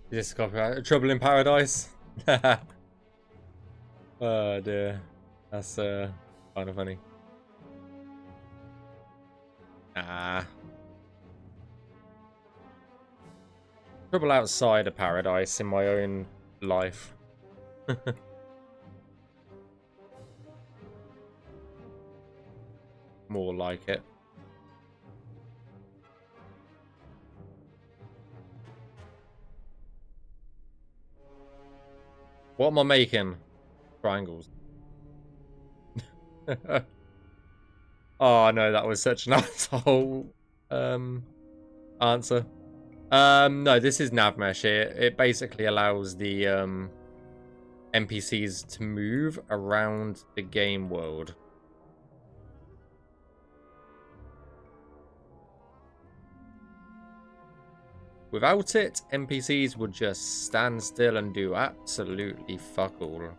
[SPEAKER 1] This copyright. Trouble in Paradise. Oh dear. That's kind of funny. Ah. Trouble outside of paradise in my own life. More like it. What am I making? Triangles. Oh no, that was such an asshole answer. No, this is Navmesh. It basically allows the NPCs to move around the game world. Without it, NPCs would just stand still and do absolutely fuck all.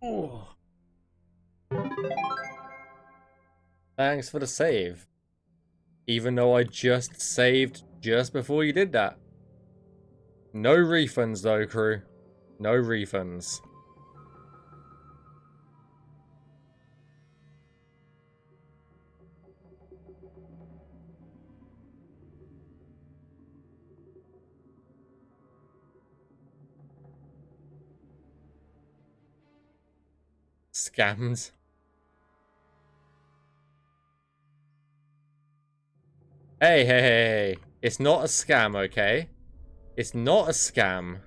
[SPEAKER 1] Oh. Thanks for the save. Even though I just saved just before you did that. No refunds though, crew. No refunds. Scammed. Hey, hey, hey, hey. It's not a scam, okay? It's not a scam.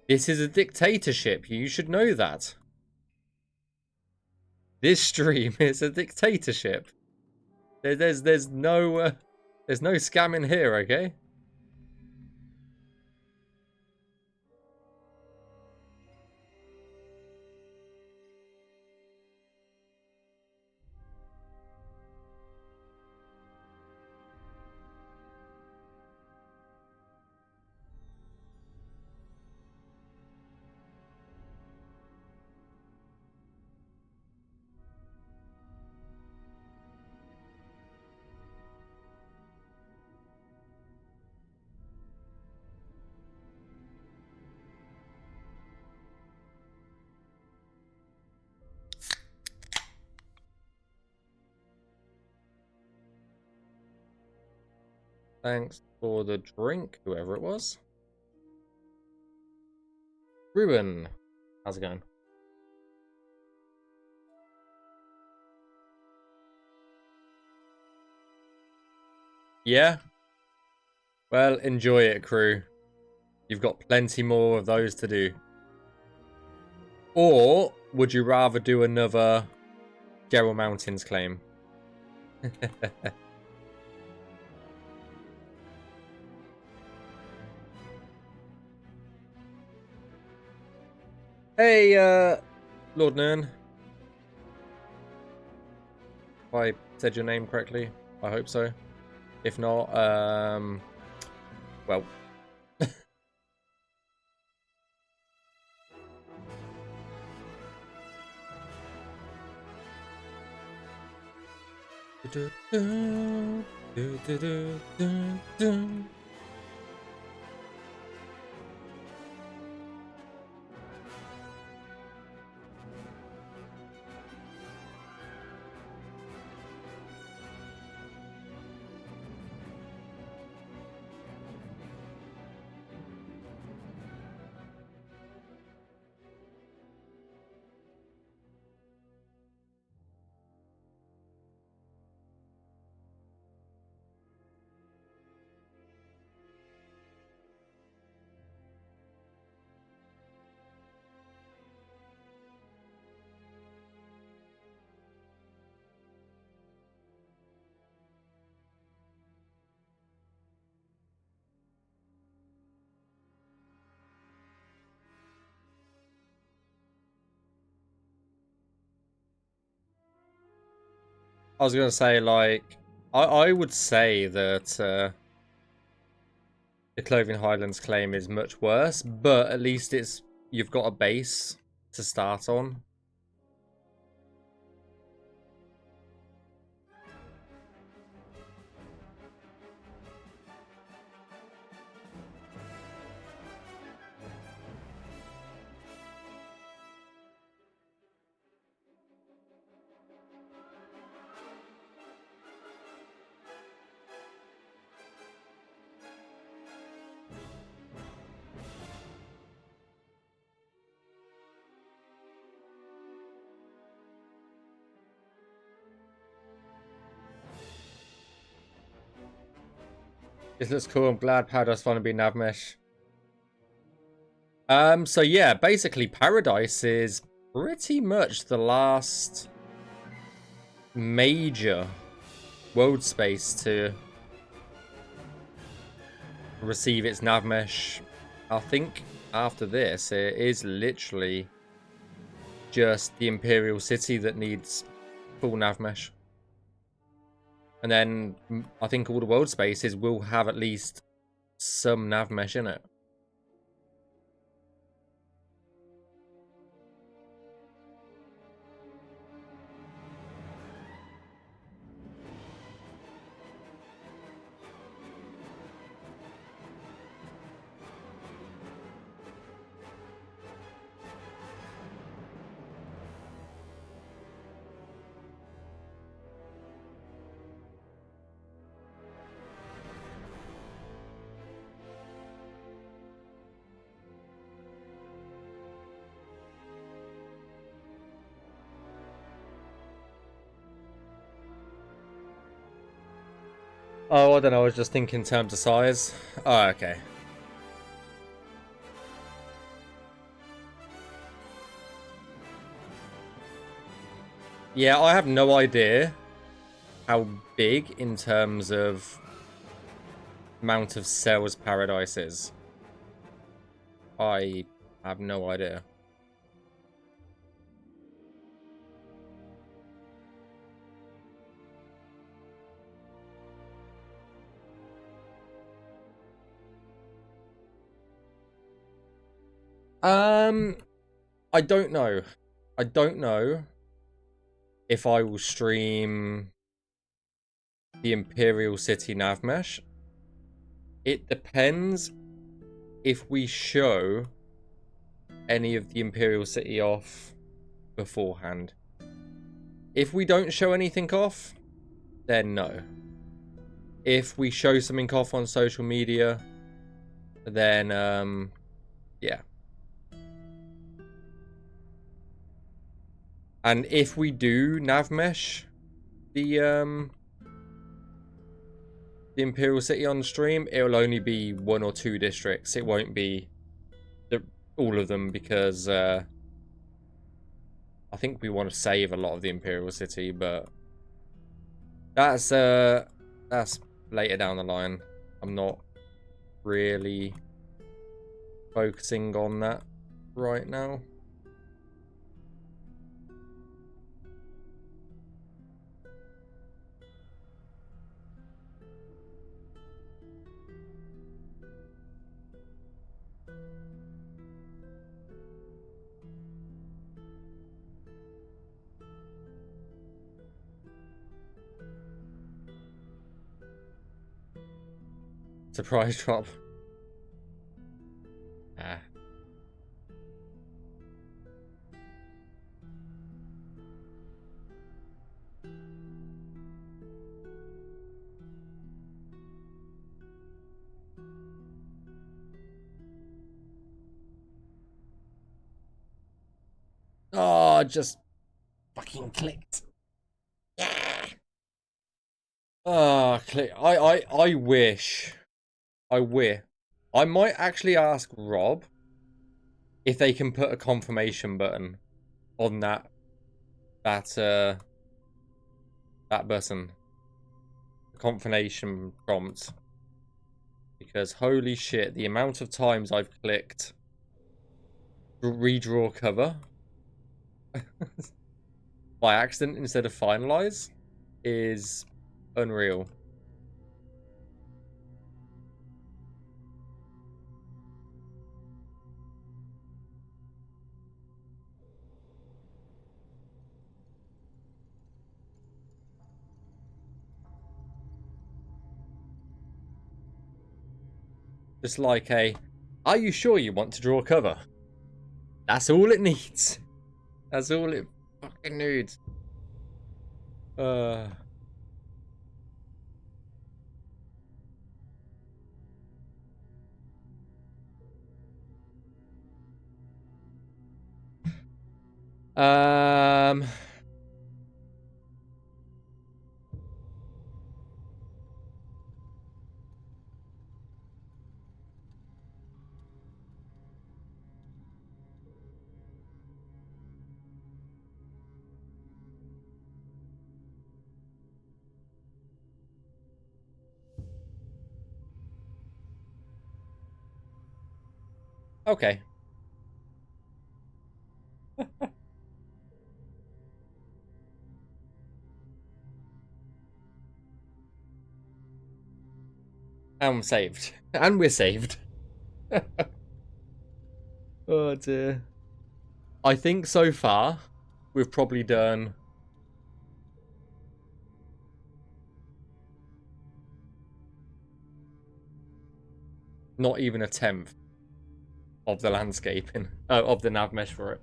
[SPEAKER 1] This is a dictatorship. You should know that. This stream is a dictatorship. There's no scamming here, okay? Thanks for the drink, whoever it was. Ruben, how's it going? Yeah? Well, enjoy it, crew. You've got plenty more of those to do. Or would you rather do another Gerald Mountains claim? Hey, Lord Nern. If I said your name correctly, I hope so. If not, well. I was gonna say, like, I would say that the Clothing Highlands claim is much worse, but at least you've got a base to start on. This looks cool. I'm glad Paradise finally be Navmesh. So yeah, basically Paradise is pretty much the last major world space to receive its Navmesh. I think after this, it is literally just the Imperial City that needs full Navmesh. And then I think all the world spaces will have at least some Navmesh in it. Oh, I don't know. I was just thinking in terms of size. Oh, okay. Yeah, I have no idea how big in terms of amount of cells Paradise is. I have no idea. I don't know. I don't know if I will stream the Imperial City Navmesh. It depends if we show any of the Imperial City off beforehand. If we don't show anything off, then no. if we show something off on social media, then yeah. And if we do Navmesh the Imperial City on the stream, it'll only be 1 or 2 districts. It won't be all of them, because I think we want to save a lot of the Imperial City, but that's later down the line. I'm not really focusing on that right now. Surprise drop. Ah. Oh, just fucking clicked. Yeah. Oh, click. I wish. I wish. I might actually ask Rob if they can put a confirmation button on that button. Confirmation prompt. Because holy shit, the amount of times I've clicked redraw cover by accident instead of finalize is unreal. Just like are you sure you want to draw cover? That's all it needs. That's all it fucking needs. Um. Okay. And I'm saved. And we're saved. Oh dear. I think so far we've probably done not even a 10th of the landscaping, of the nav mesh for it.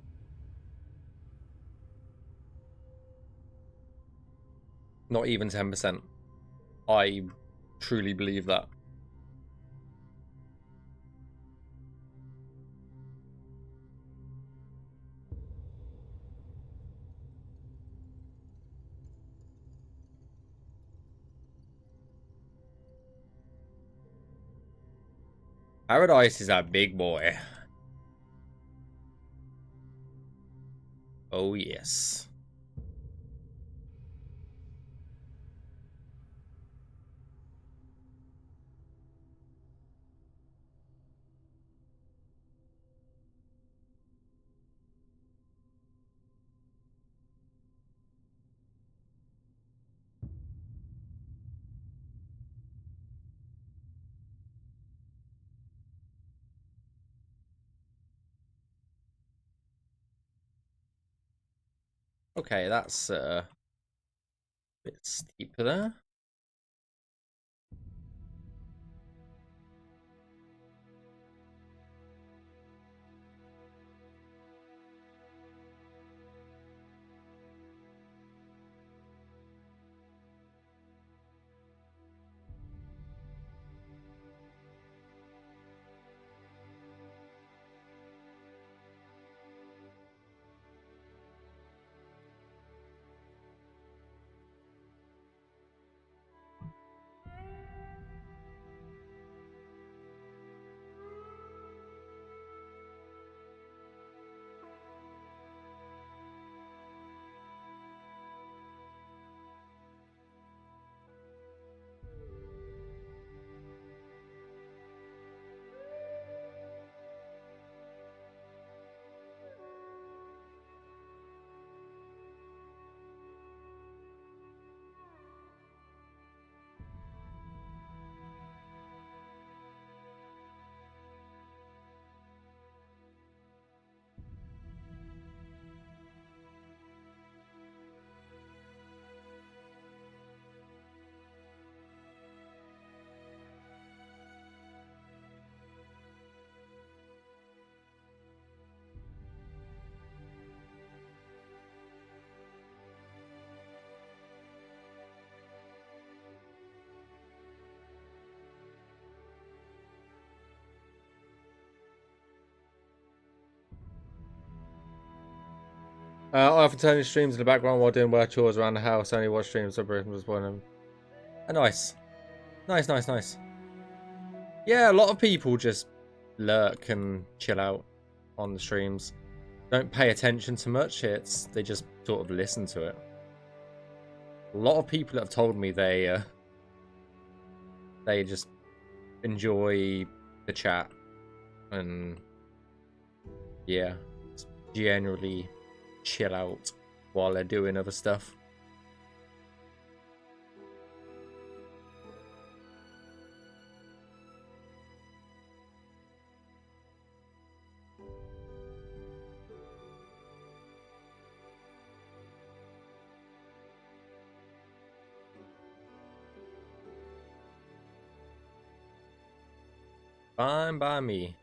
[SPEAKER 1] Not even 10%. I truly believe that. Paradise is a big boy. Oh yes. Okay, that's a bit steeper there. I often turn streams in the background while doing work chores around the house. Only watch streams. So was one of them. Nice. Nice. Yeah, a lot of people just lurk and chill out on the streams. Don't pay attention to much. They just sort of listen to it. A lot of people have told me they just enjoy the chat and yeah, generally chill out while they're doing other stuff. Fine by me.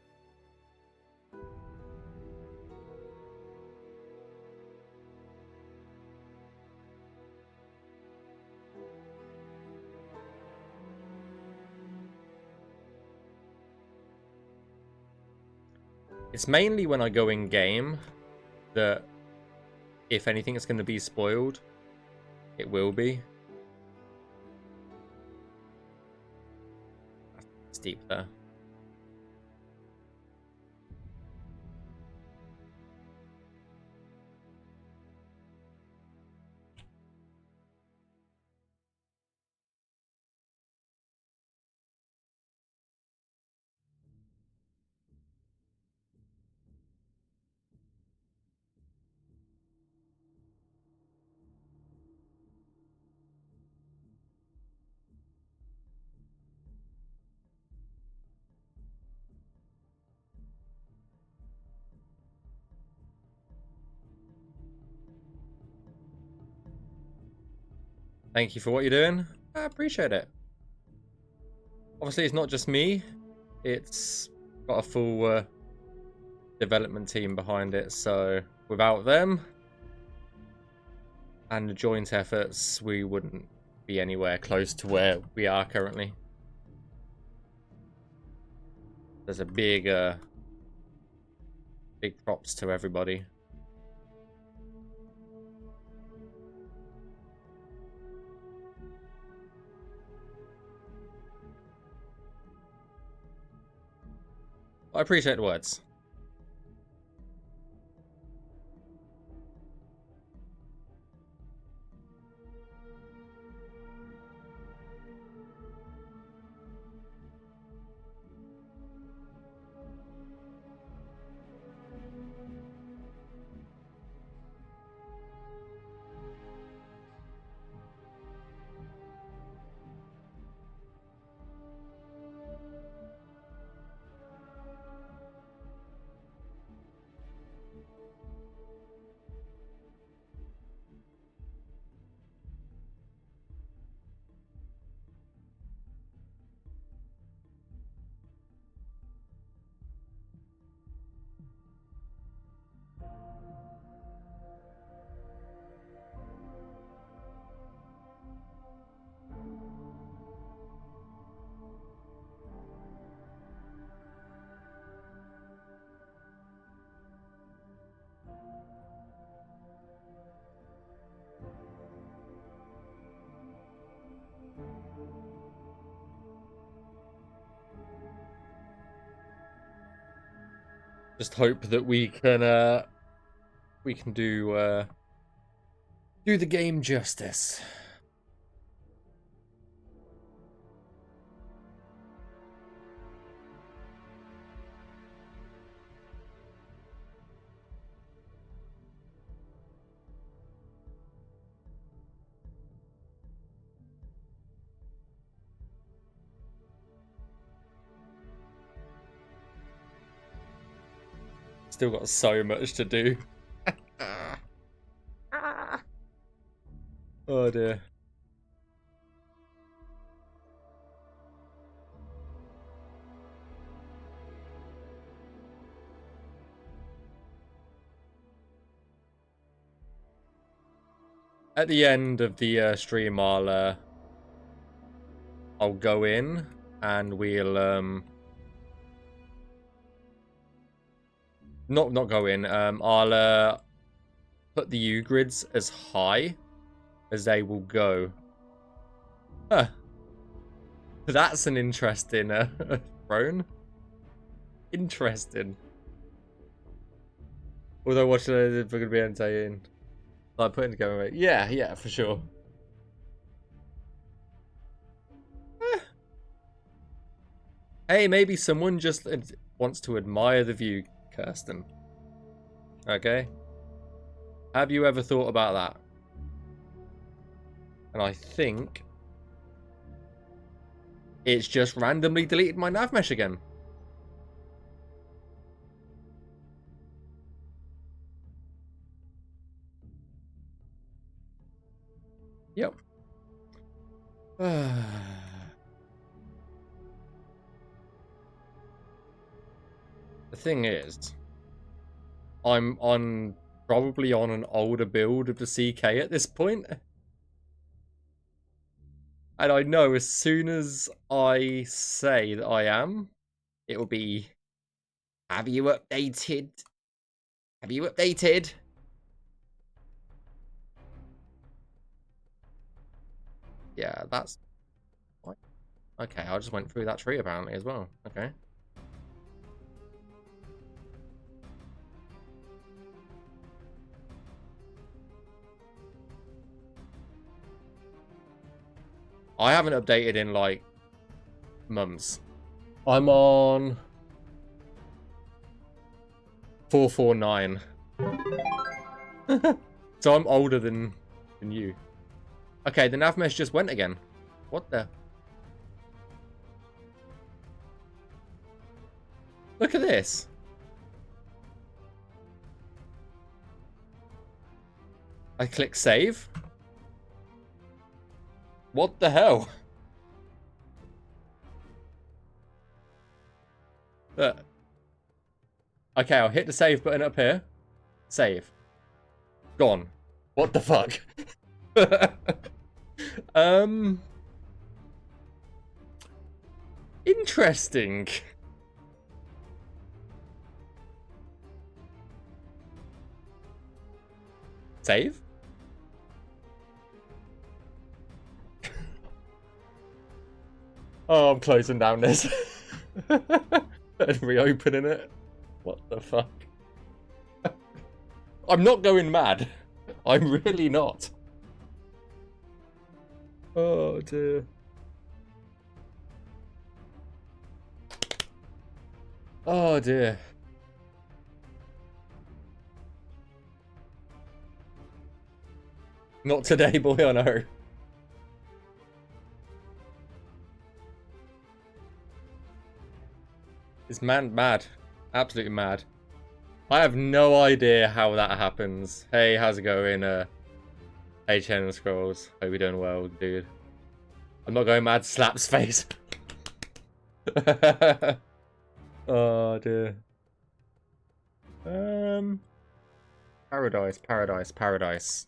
[SPEAKER 1] It's mainly when I go in game that if anything is going to be spoiled, it will be. It's deep there. Thank you for what you're doing. I appreciate it. Obviously, it's not just me. It's got a full development team behind it. So without them and the joint efforts, we wouldn't be anywhere close to where we are currently. There's a big props to everybody. I appreciate the words. Just hope that we can do the game justice. Still got so much to do. Oh dear. At the end of the stream, I'll go in and we'll not go in. I'll put the U-grids as high as they will go. Huh. That's an interesting throne. Interesting. Although watching it is going to be entertaining. Like putting together, yeah, for sure. Hey, maybe someone just wants to admire the view, Kirsten. Okay? Have you ever thought about that? And I think it's just randomly deleted my Navmesh again. Yep. The thing is, I'm probably on an older build of the CK at this point. And I know as soon as I say that I am, it will be, have you updated? Have you updated? Yeah, that's... What? Okay, I just went through that tree apparently as well. Okay. I haven't updated in like months. I'm on 449. So I'm older than you. Okay, the Navmesh just went again. What the? Look at this. I click save. What the hell? Okay, I'll hit the save button up here. Save. Gone. What the fuck? Interesting. Save? Oh, I'm closing down this. And reopening it. What the fuck? I'm not going mad. I'm really not. Oh dear. Oh dear. Not today, boy, I know. It's mad. Absolutely mad. I have no idea how that happens. Hey, how's it going? HN Scrolls. Hope you're doing well, dude. I'm not going mad. Slaps face. Oh dear. Paradise.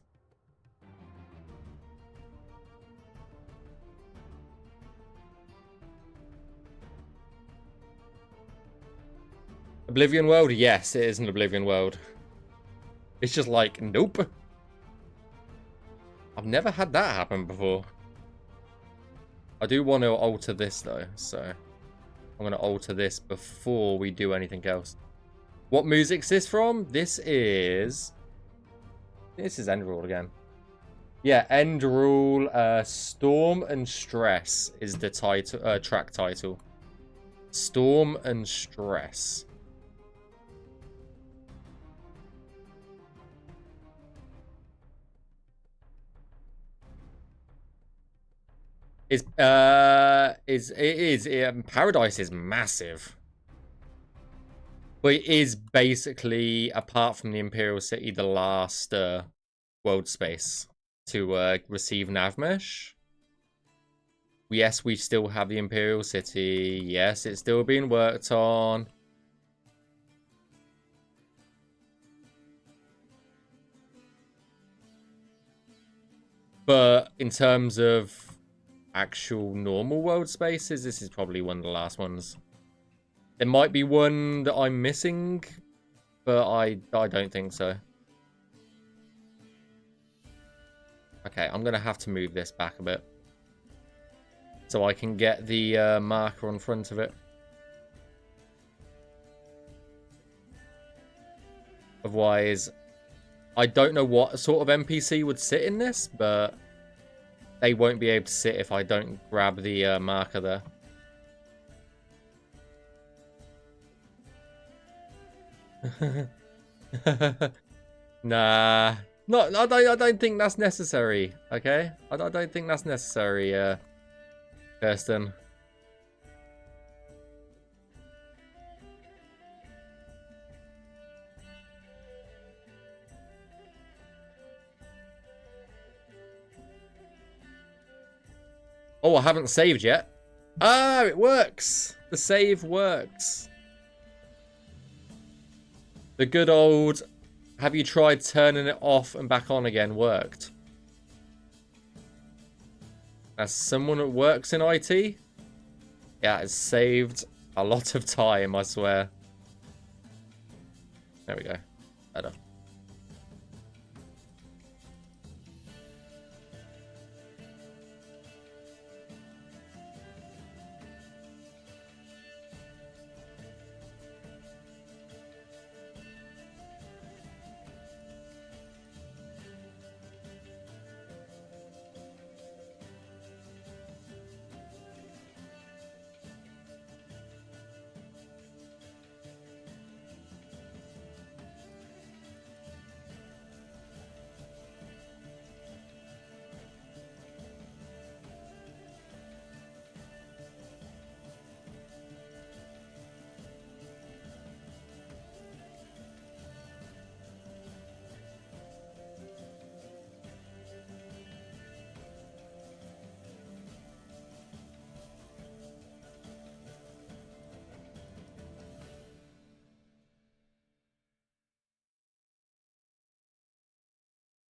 [SPEAKER 1] Oblivion world? Yes, it is an Oblivion world. It's just like, nope. I've never had that happen before. I do want to alter this though, so I'm going to alter this before we do anything else. What music's this from? This is End Rule again. Yeah, End Rule, Storm and Stress is the title, track title. Storm and Stress. Paradise is massive. But it is basically, apart from the Imperial City, the last world space to receive Navmesh. Yes, we still have the Imperial City. Yes, it's still being worked on. But in terms of actual normal world spaces, this is probably one of the last ones. There might be one that I'm missing, but I don't think so. Okay, I'm going to have to move this back a bit. So I can get the marker on front of it. Otherwise, I don't know what sort of NPC would sit in this, but they won't be able to sit if I don't grab the marker there. Nah. No, I don't think that's necessary, okay? I don't think that's necessary, Kirsten. Oh, I haven't saved yet. Ah, it works. The save works. The good old, have you tried turning it off and back on again, worked. As someone that works in IT, yeah, it's saved a lot of time, I swear. There we go. Better.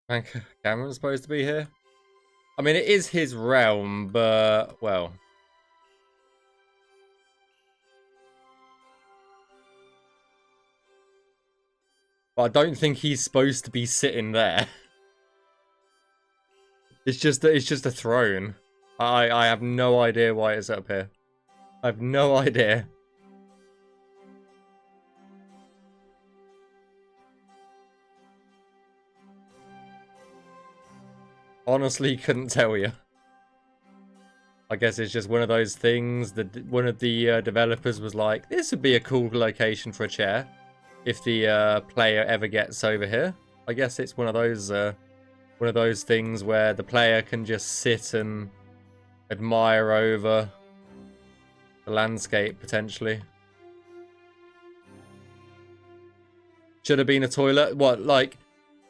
[SPEAKER 1] Frank Cameron's supposed to be here. I mean, it is his realm, but, well. But I don't think he's supposed to be sitting there. It's just a throne. I have no idea why it's up here. I have no idea. Honestly, couldn't tell you. I guess it's just one of those things that one of the developers was like, this would be a cool location for a chair if the player ever gets over here. I guess it's one of those things where the player can just sit and admire over the landscape potentially. Should have been a toilet. What, like,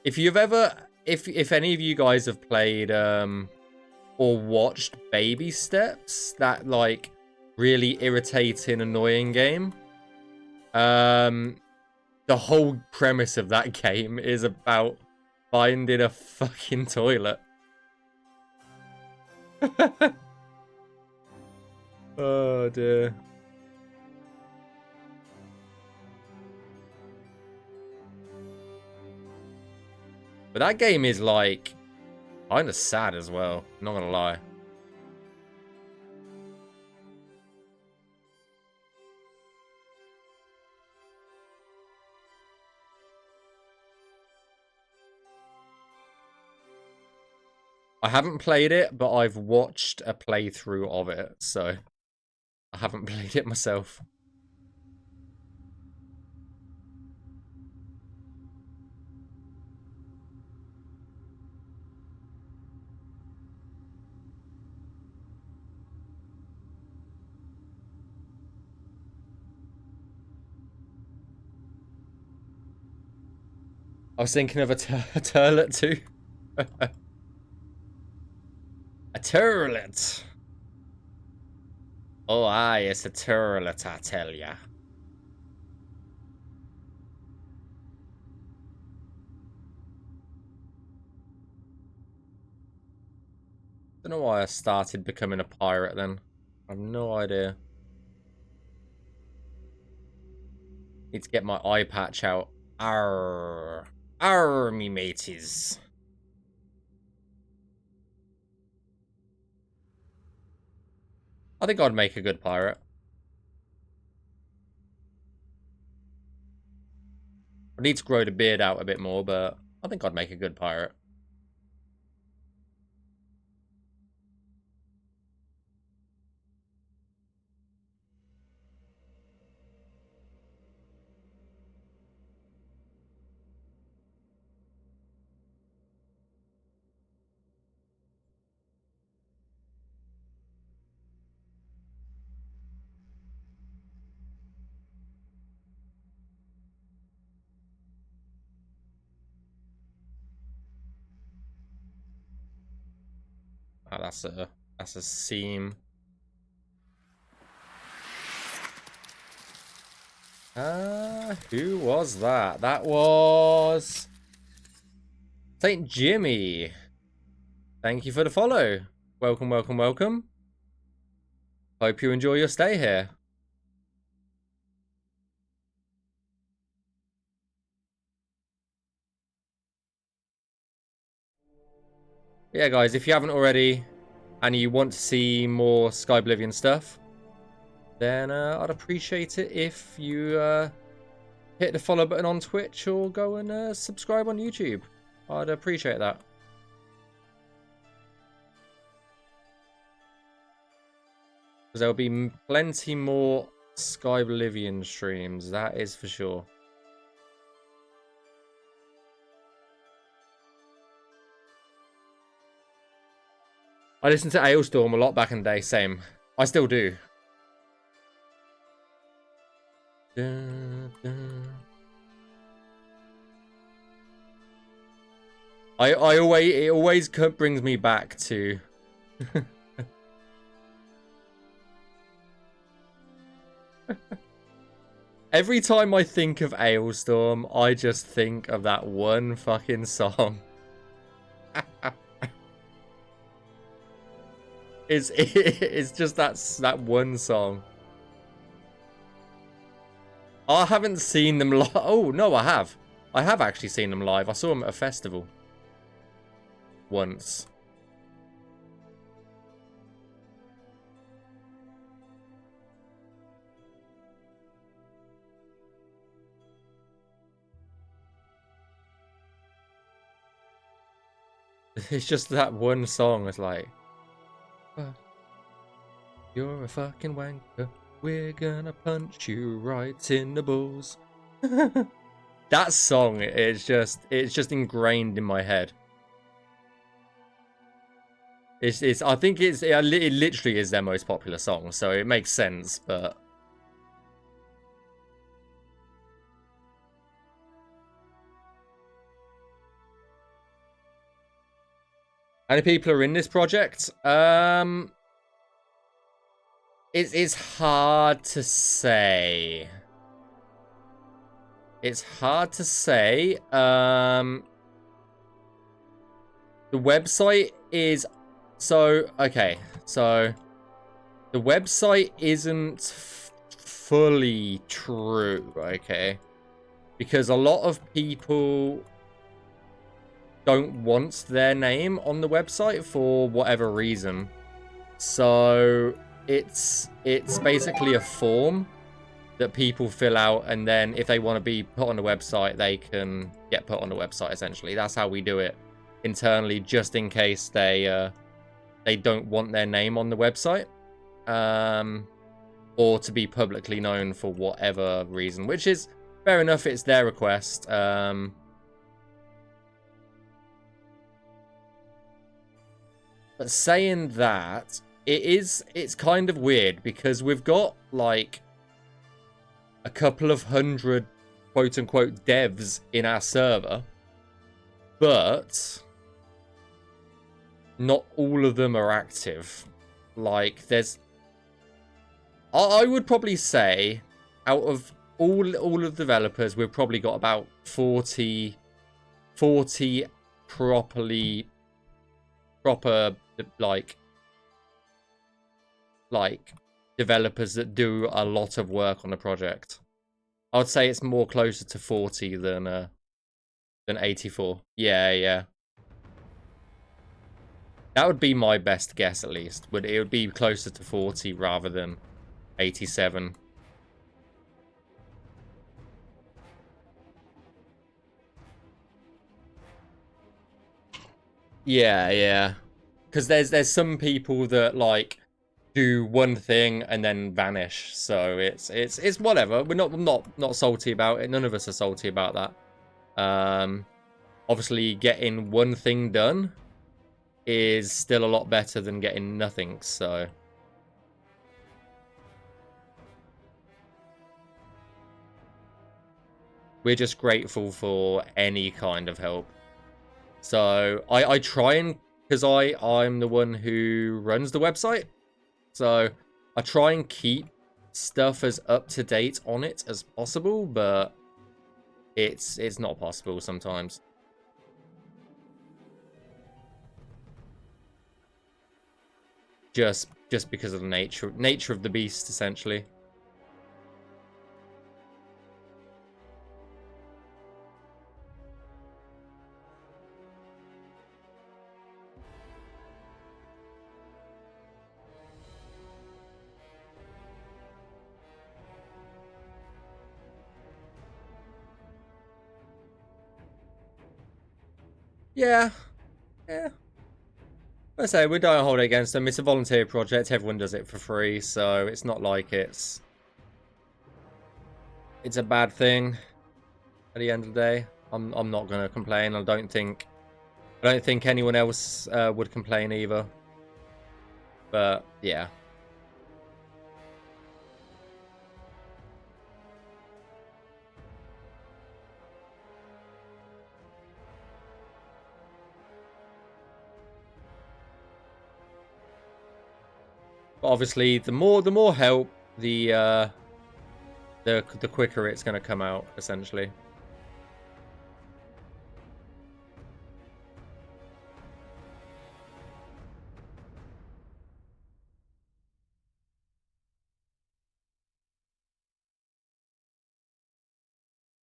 [SPEAKER 1] if you've ever, if any of you guys have played or watched Baby Steps, that like really irritating, annoying game. The whole premise of that game is about finding a fucking toilet. Oh dear. But that game is like kind of sad as well, not gonna lie. I haven't played it, but I've watched a playthrough of it, so I haven't played it myself. I was thinking of a turlet too. A turlet. Oh, aye, it's a turlet, I tell ya. Don't know why I started becoming a pirate then. I have no idea. Need to get my eye patch out. Arr. Arr, me mateys. I think I'd make a good pirate. I need to grow the beard out a bit more, but I think I'd make a good pirate. Oh, that's a seam. Who was that? That was Saint Jimmy. Thank you for the follow. Welcome, welcome, welcome. Hope you enjoy your stay here. Yeah, guys, if you haven't already and you want to see more Skyblivion stuff, then I'd appreciate it if you hit the follow button on Twitch or go and subscribe on YouTube. I'd appreciate that. Because there'll be plenty more Skyblivion streams, that is for sure. I listened to Ailstorm a lot back in the day, same. I still do. Dun, dun. It always brings me back to every time I think of Ailstorm, I just think of that one fucking song. It's just that one song. I haven't seen them live. Oh, no, I have. I have actually seen them live. I saw them at a festival. Once. It's just that one song. It's like, you're a fucking wanker. We're gonna punch you right in the balls. That song is just ingrained in my head. I think it literally is their most popular song, so it makes sense, but how many people are in this project? It's hard to say. It's hard to say. The website is okay. So the website isn't fully true, okay? Because a lot of people don't want their name on the website for whatever reason. So it's basically a form that people fill out, and then if they want to be put on the website, they can get put on the website, essentially. That's how we do it internally, just in case they don't want their name on the website, or to be publicly known for whatever reason, which is fair enough. It's their request. But saying that, it's kind of weird because we've got like a couple of hundred quote-unquote devs in our server, but not all of them are active. Like, there's, I would probably say out of all of the developers, we've probably got about 40 proper like developers that do a lot of work on the project. I would say it's more closer to 40 than 84. Yeah. That would be my best guess, at least. It would be closer to 40 rather than 87. Yeah, yeah. Because there's some people that like do one thing and then vanish. So it's whatever. We're not salty about it. None of us are salty about that. Obviously getting one thing done is still a lot better than getting nothing, so we're just grateful for any kind of help. So I try and, because I'm the one who runs the website, so I try and keep stuff as up to date on it as possible, but it's not possible sometimes. Just because of the nature of the beast, essentially. Yeah. I say we don't hold it against them. It's a volunteer project. Everyone does it for free, so it's not like it's a bad thing. At the end of the day, I'm not gonna complain. I don't think anyone else would complain either. But yeah. But obviously, the more help, the quicker it's gonna come out, essentially.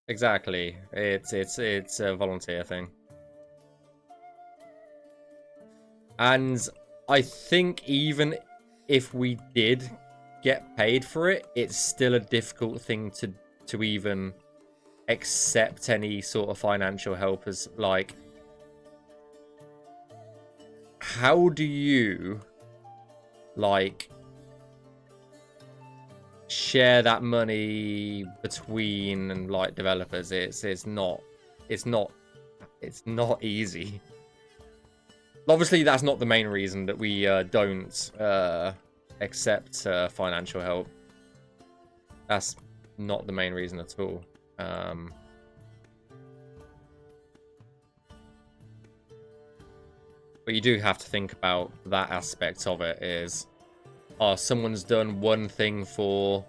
[SPEAKER 1] Exactly. It's a volunteer thing. And I think even if we did get paid for it, it's still a difficult thing to even accept any sort of financial help. As like, how do you like share that money between like developers? It's not easy. Obviously, that's not the main reason that we don't accept financial help. That's not the main reason at all. But you do have to think about that aspect of it is, someone's done one thing for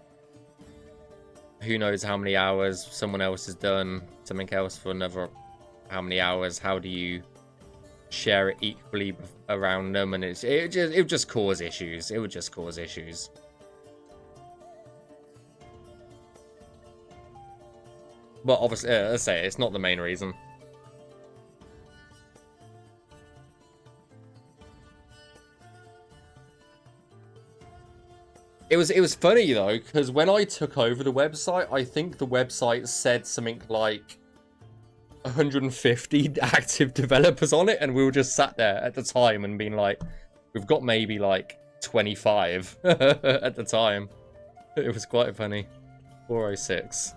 [SPEAKER 1] who knows how many hours, someone else has done something else for another how many hours. How do you share it equally around them? And it would just cause issues. It would just cause issues. But obviously, as I say, it's not the main reason. It was funny though, because when I took over the website, I think the website said something like 150 active developers on it, and we were just sat there at the time and being like, we've got maybe like 25 at the time. It was quite funny. 406.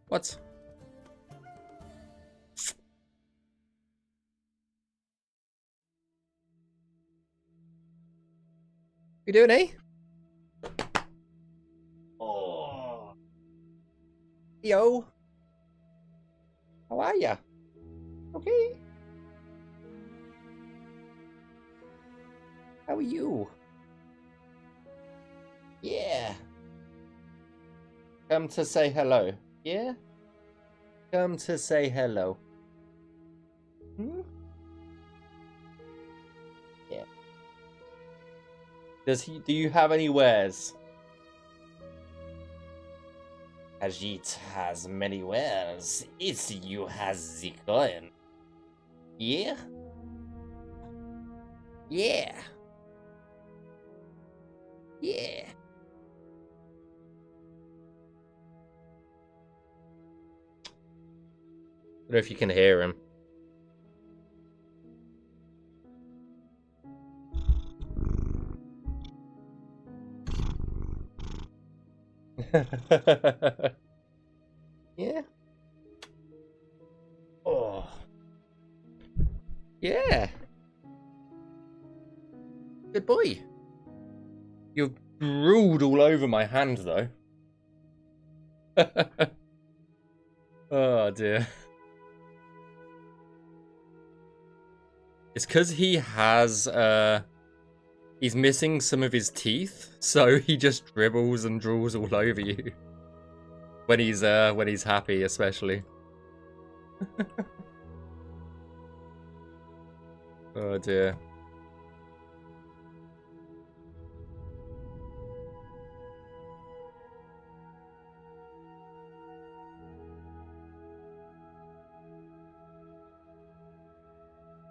[SPEAKER 1] What? You doing, eh? Oh. Yo. How are ya? Okay. How are you? Yeah. Come to say hello. Yeah? Come to say hello. Hmm? Yeah. Do you have any wares? Ajit has many wares. It's you has the coin. Yeah? Yeah. Yeah. I don't know if you can hear him. Yeah. Oh. Yeah. Good boy. You've drooled all over my hand, though. Oh, dear. It's because he has, he's missing some of his teeth, so he just dribbles and drools all over you. When he's happy, especially. Oh, dear.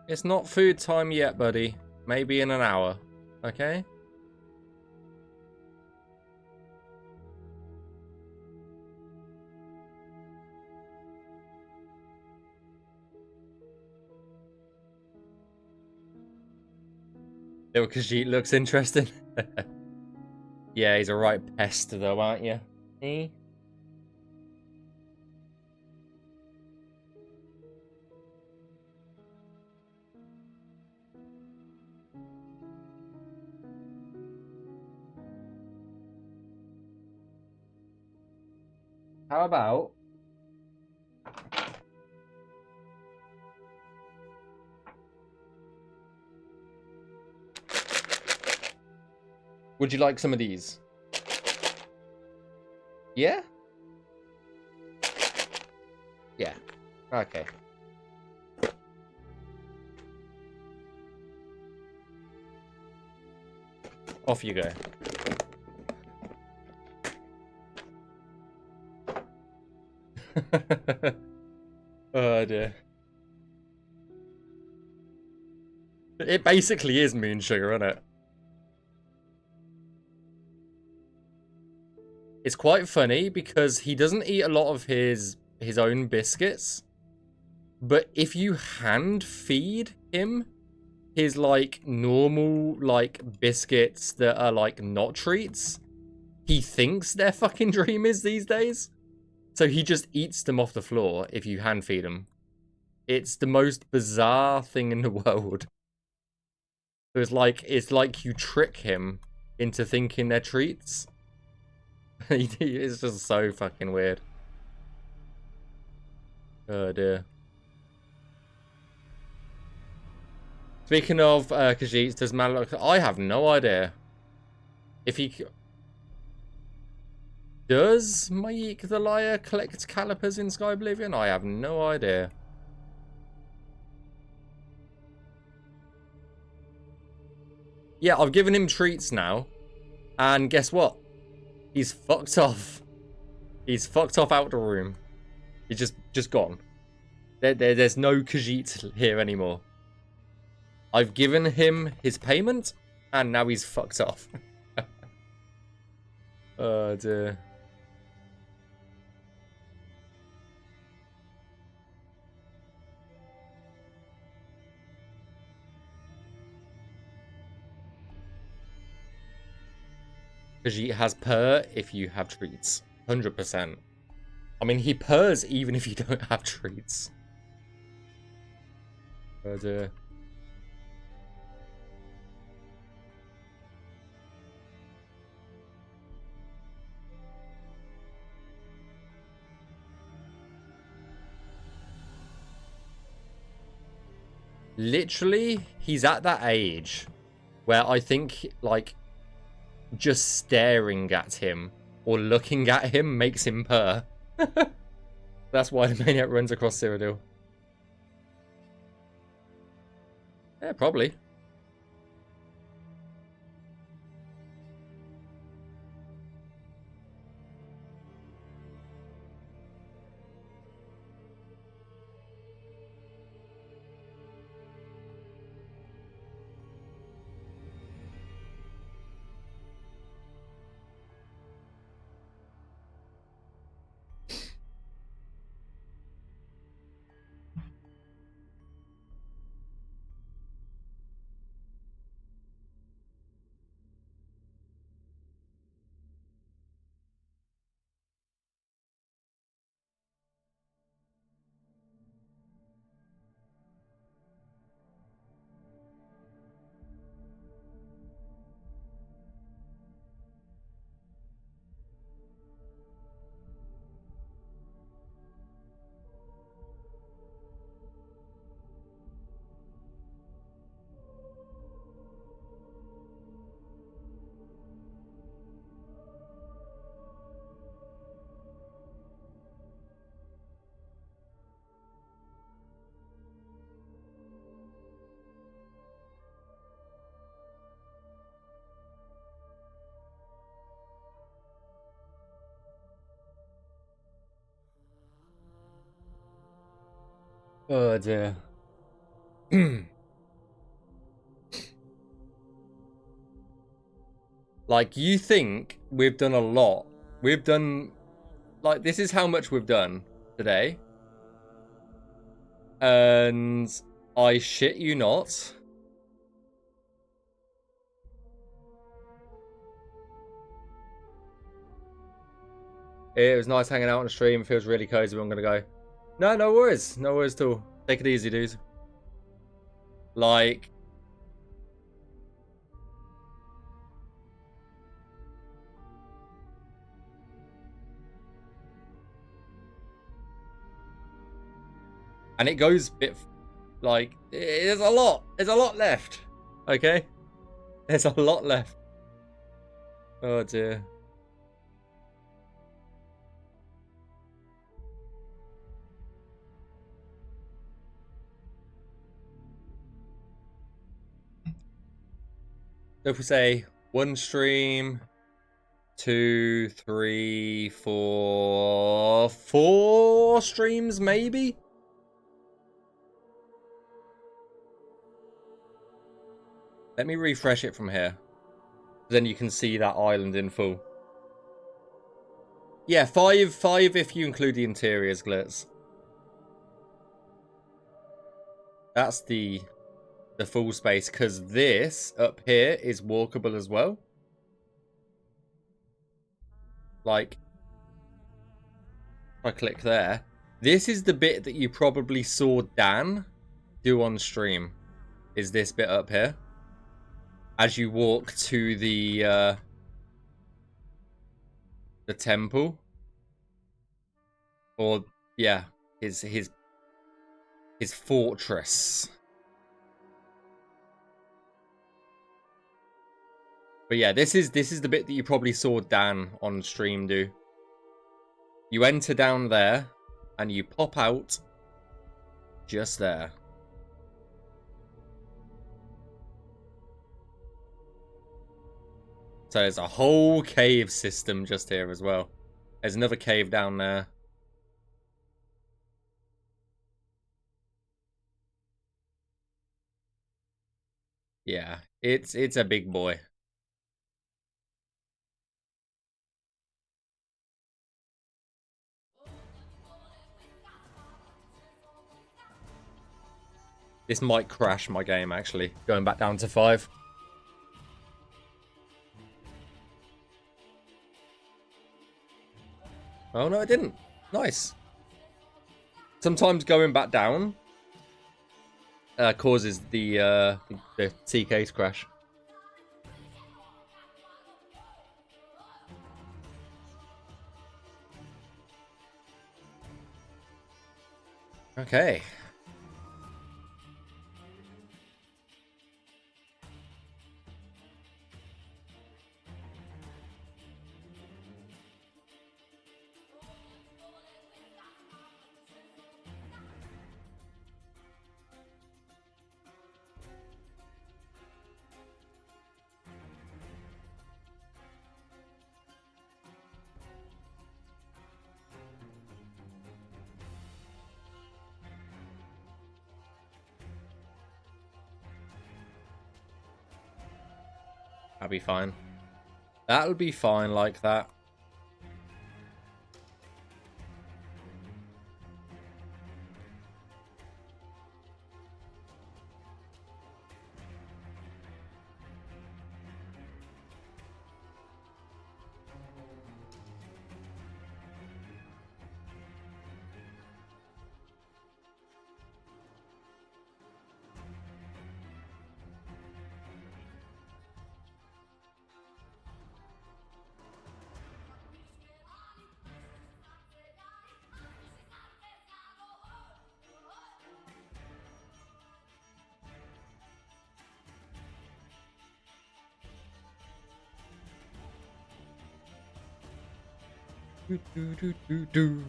[SPEAKER 1] It's not food time yet, buddy. Maybe in an hour. Okay? Little Khajiit looks interesting. Yeah, he's a right pest, though, aren't you? Eh? How about... Would you like some of these? Yeah? Yeah. Okay. Off you go. Oh dear. It basically is moon sugar, isn't it? It's quite funny because he doesn't eat a lot of his own biscuits. But if you hand feed him his like normal like biscuits that are like not treats, he thinks they're fucking dreamers these days. So he just eats them off the floor if you hand feed him. It's the most bizarre thing in the world. It's like you trick him into thinking they're treats. It's just so fucking weird. Oh dear. Speaking of Khajiits, does Malak... I have no idea. If he... Does Mayik the Liar collect calipers in Skyblivion? I have no idea. Yeah, I've given him treats now. And guess what? He's fucked off. He's fucked off out the room. He's just gone. There's no Khajiit here anymore. I've given him his payment, and now he's fucked off. Oh dear. Khajiit has purr if you have treats. 100%. I mean, he purrs even if you don't have treats. Oh dear. Literally, he's at that age where I think, like, just staring at him or looking at him makes him purr. That's why the Maniac runs across Cyrodiil. Yeah, probably. Oh dear. Like, you think we've done a lot. We've done, like, this is how much we've done today. And I shit you not. It was nice hanging out on the stream. It feels really cozy. I'm gonna go. No, no worries. No worries at all. Take it easy, dudes. Like, and it goes a bit, like, there's a lot. There's a lot left. Okay? There's a lot left. Oh dear. So if we say 1 stream, 2, 3, 4, 4 streams maybe? Let me refresh it from here. Then you can see that island in full. Yeah, 5 if you include the interiors, Glitz. That's the full space, because this up here is walkable as well. Like, if I click there, this is the bit that you probably saw Dan do on stream, is this bit up here. As you walk to the temple. Or, yeah, his fortress. But yeah, this is the bit that you probably saw Dan on stream do. You enter down there, and you pop out just there. So there's a whole cave system just here as well. There's another cave down there. Yeah, it's a big boy. This might crash my game, actually. Going back down to 5. Oh, no, it didn't. Nice. Sometimes going back down causes the TK to crash. Okay. That'll be fine. That'll be fine like that. Do, do, do, do, do.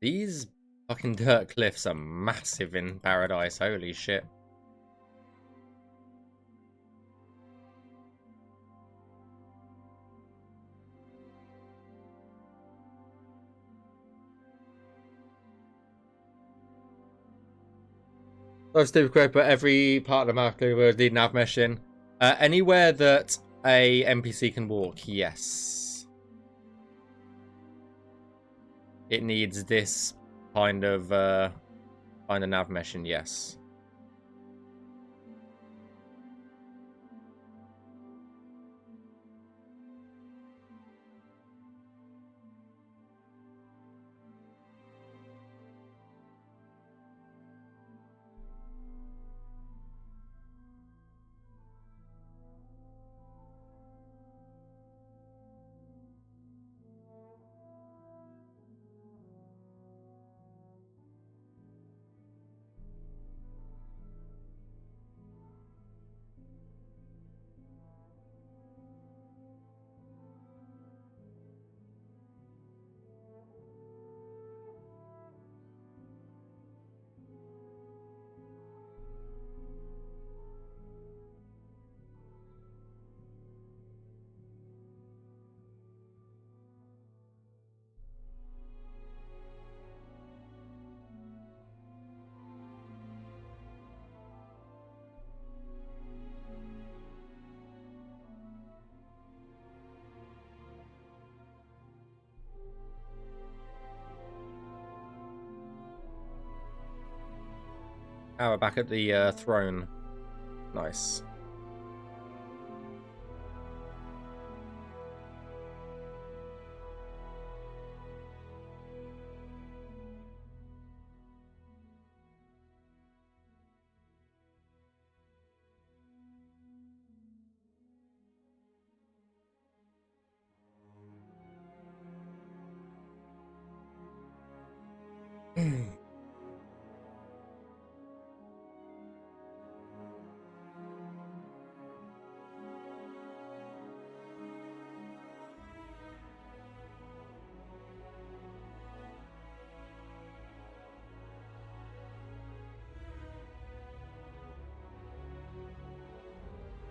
[SPEAKER 1] These fucking dirt cliffs are massive in Paradise. Holy shit. So stupid quick, but every part of the map will need Navmeshing. Anywhere that a NPC can walk, yes. It needs this kind of Navmeshing, yes. Oh, we're back at the throne. Nice.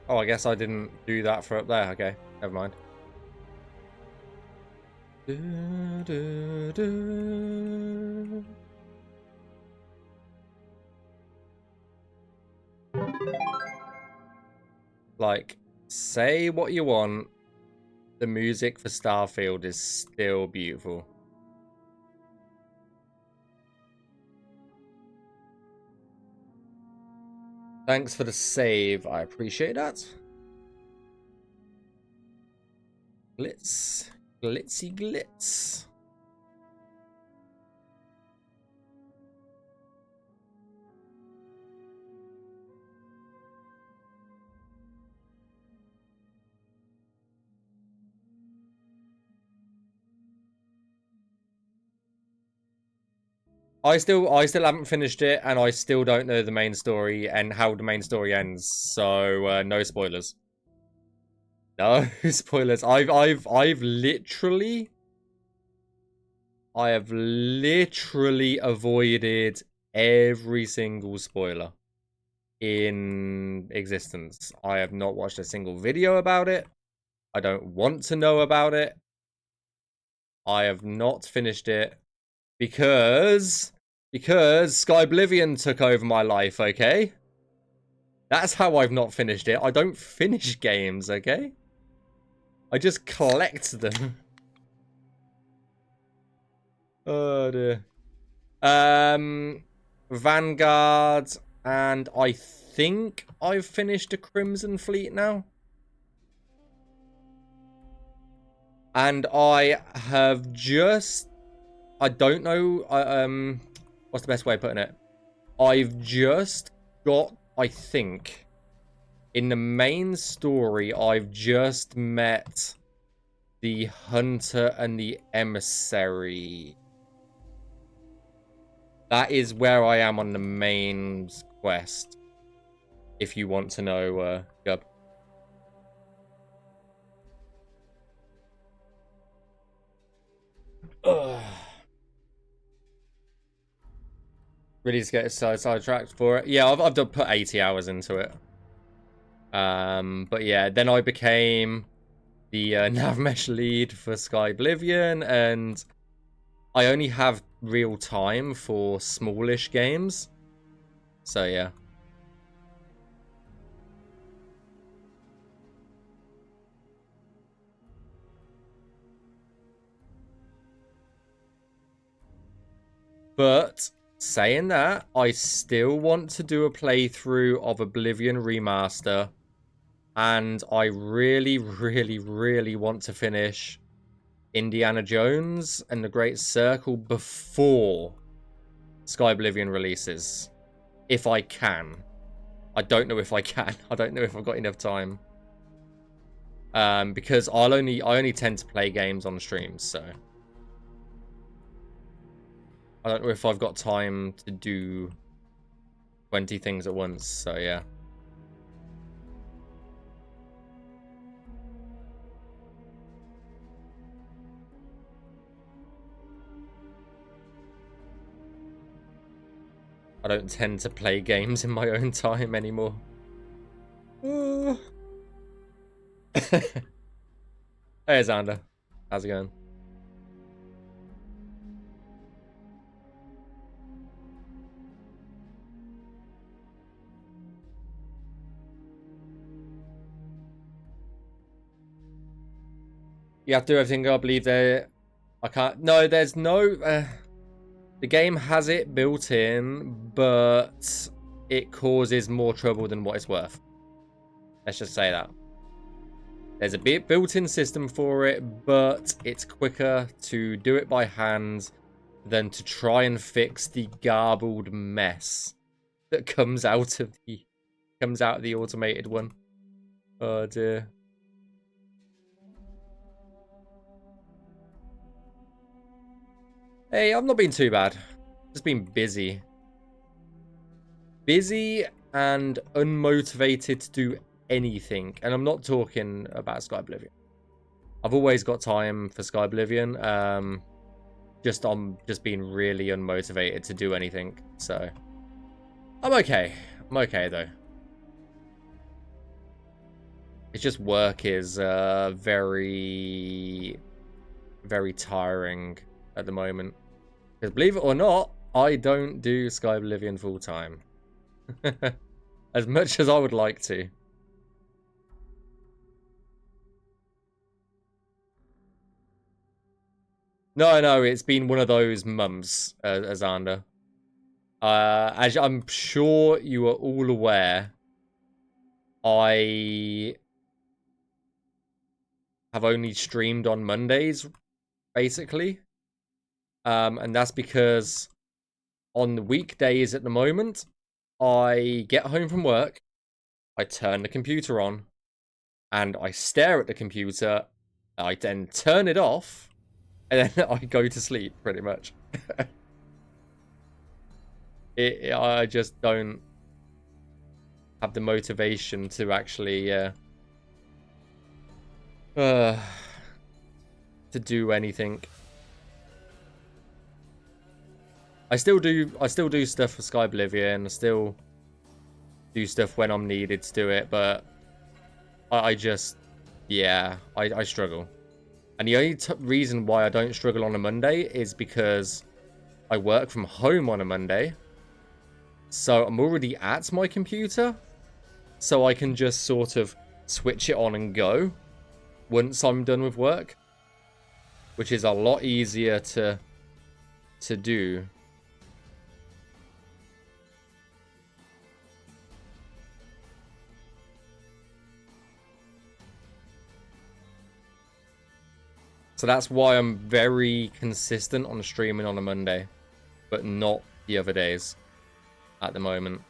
[SPEAKER 1] Oh, I guess I didn't do that for up there. Okay, never mind. Do, do, do. Like, say what you want, the music for Starfield is still beautiful. Thanks for the save, I appreciate that. Glitz. Glitzy glitz. I still haven't finished it, and I still don't know the main story and how the main story ends. So no spoilers. No spoilers. I have literally avoided every single spoiler in existence. I have not watched a single video about it. I don't want to know about it. I have not finished it because Skyblivion took over my life, okay? That's how I've not finished it. I don't finish games, okay? I just collect them. Oh dear. Vanguard, and I think I've finished a Crimson Fleet now. And I have just... I don't know... what's the best way of putting it? I've just got... I think... in the main story, I've just met the Hunter and the Emissary. That is where I am on the main quest. If you want to know, Gub. Really just get sidetracked for it. Yeah, I've put 80 hours into it. But yeah, then I became the Navmesh lead for Skyblivion, and I only have real time for smallish games. So yeah. But saying that, I still want to do a playthrough of Oblivion Remaster. And I really, really, really want to finish Indiana Jones and the Great Circle before Skyblivion releases. If I can. I don't know if I can. I don't know if I've got enough time. Because I only tend to play games on streams, so I don't know if I've got time to do 20 things at once, so yeah. I don't tend to play games in my own time anymore. Hey, Xander. How's it going? You have to do everything, I believe there. I can't. No, there's no... the game has it built in, but it causes more trouble than what it's worth. Let's just say that. There's a built-in system for it, but it's quicker to do it by hand than to try and fix the garbled mess that comes out of the automated one. Oh dear. Hey, I've not been too bad. Just been busy. Busy and unmotivated to do anything. And I'm not talking about Skyblivion. I've always got time for Skyblivion. I'm just being really unmotivated to do anything. So I'm okay. I'm okay though. It's just work is very, very tiring at the moment. Because believe it or not, I don't do Skyblivion full time. As much as I would like to. No, it's been one of those months, Azanda. As I'm sure you are all aware, I have only streamed on Mondays, basically. And that's because on the weekdays at the moment, I get home from work, I turn the computer on, and I stare at the computer, I then turn it off, and then I go to sleep, pretty much. I just don't have the motivation to actually to do anything. I still do stuff for Skyblivion. I still do stuff when I'm needed to do it, but I just, yeah, I struggle. And the only reason why I don't struggle on a Monday is because I work from home on a Monday. So I'm already at my computer. So I can just sort of switch it on and go once I'm done with work. Which is a lot easier to do. So that's why I'm very consistent on streaming on a Monday, but not the other days at the moment.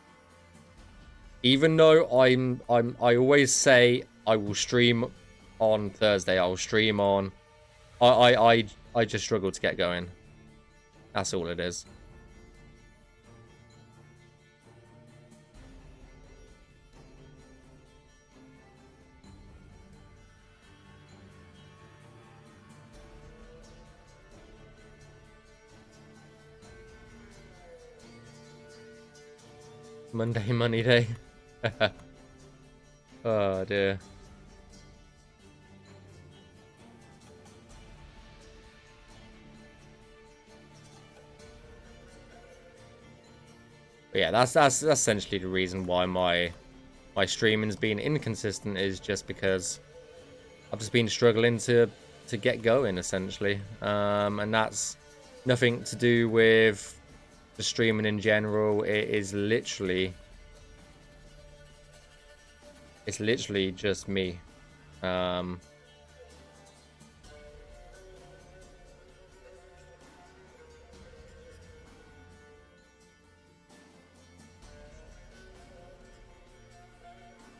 [SPEAKER 1] Even though I always say I will stream on Thursday, I will stream on. I just struggle to get going. That's all it is. Monday money day. Oh dear. But yeah, that's essentially the reason why my streaming's been inconsistent, is just because I've just been struggling to get going essentially. And that's nothing to do with the streaming in general. It's literally just me.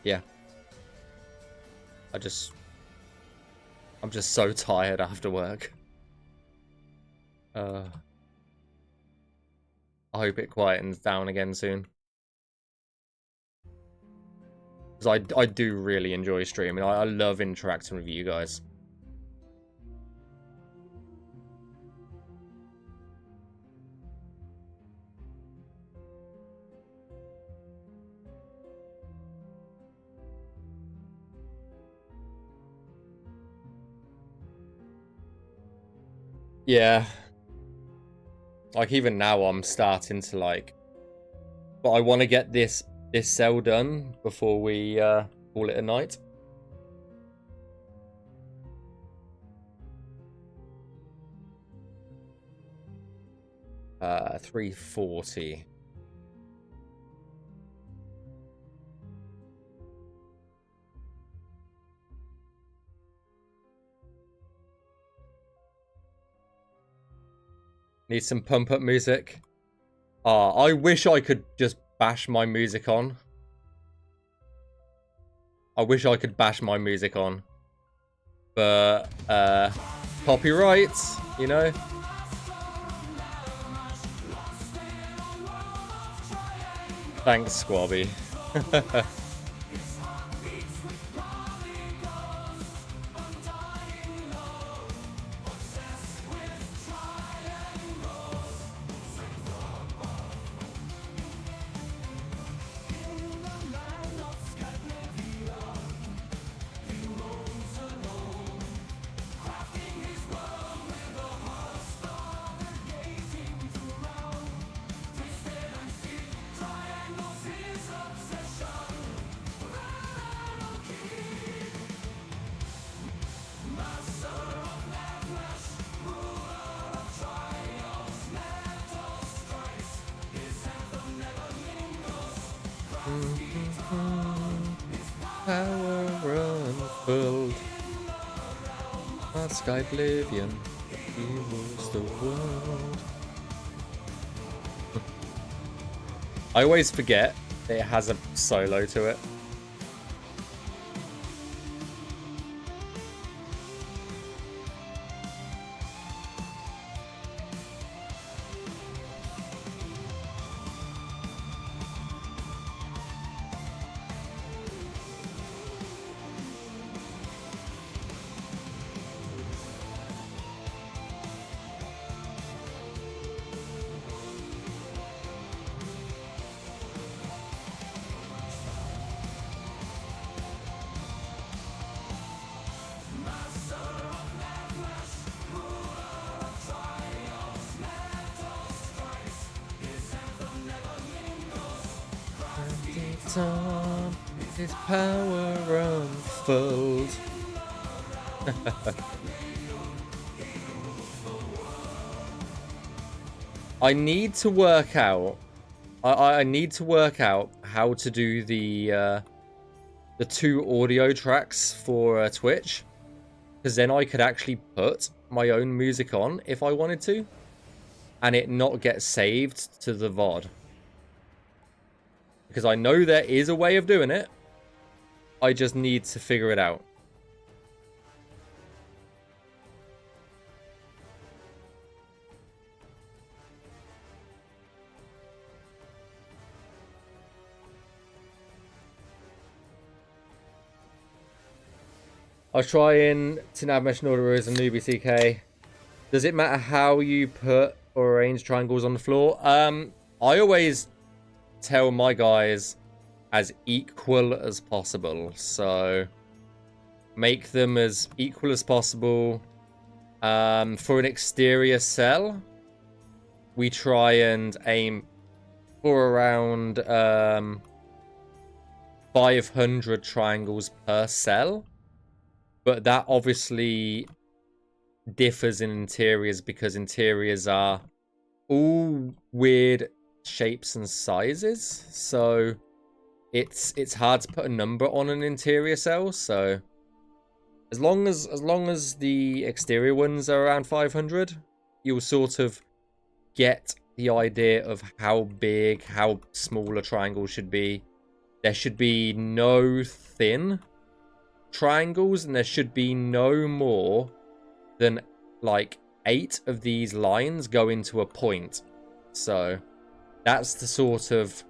[SPEAKER 1] Yeah. I'm just so tired after work. I hope it quietens down again soon. Because I do really enjoy streaming. I love interacting with you guys. Yeah. Like even now I'm starting to like, but I want to get this cell done before we call it a night. Uh, 340. Need some pump up music. I wish I could just bash my music on. I wish I could bash my music on. But, copyrights, you know? Thanks, Squabby. Power unfurled. Skyblivion, he rules the world. I always forget it has a solo to it. sun, his power unfold. I need to work out. I need to work out how to do the 2 audio tracks for Twitch, because then I could actually put my own music on if I wanted to, and it not get saved to the VOD. Because I know there is a way of doing it. I just need to figure it out. I was trying to Navmesh in order as a newbie CK. Does it matter how you put or arrange triangles on the floor? I always tell my guys as equal as possible. So make them as equal as possible. For an exterior cell, we try and aim for around 500 triangles per cell. But that obviously differs in interiors because interiors are all weird shapes and sizes. So it's hard to put a number on an interior cell. So as long as the exterior ones are around 500, you'll sort of get the idea of how big, how small a triangle should be. There should be no thin triangles, and there should be no more than like 8 of these lines go into a point. So that's the sort of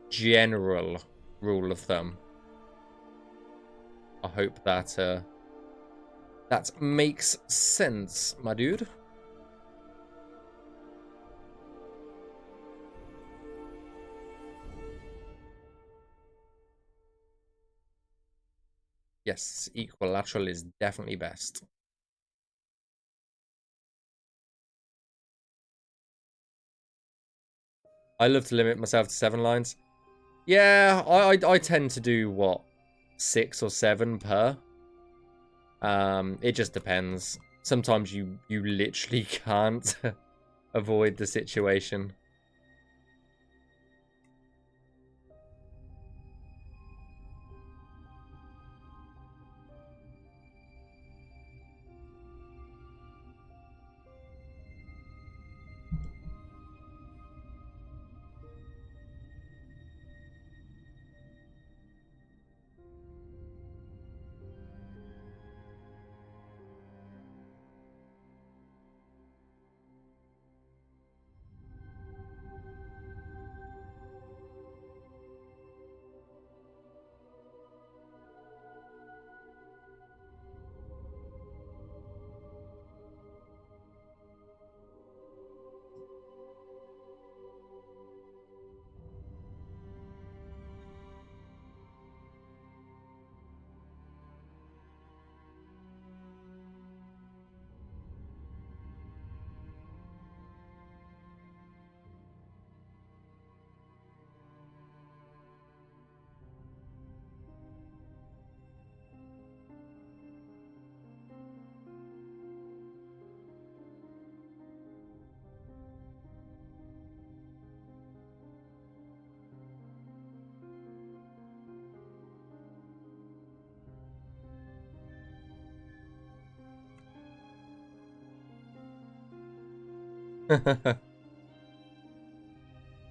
[SPEAKER 1] general rule of thumb. I hope that that makes sense, my dude. Yes, equilateral is definitely best. I love to limit myself to 7 lines. Yeah, I tend to do, what, 6 or 7 per. It just depends. Sometimes you literally can't avoid the situation.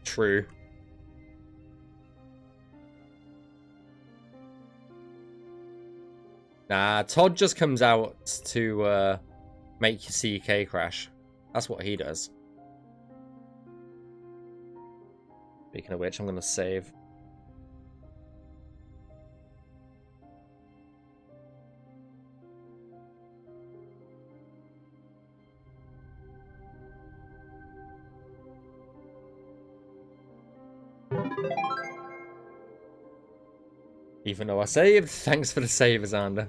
[SPEAKER 1] True. Nah, Todd just comes out to make your CK crash. That's what he does. Speaking of which, I'm going to save. Even though I saved, thanks for the save, Xander.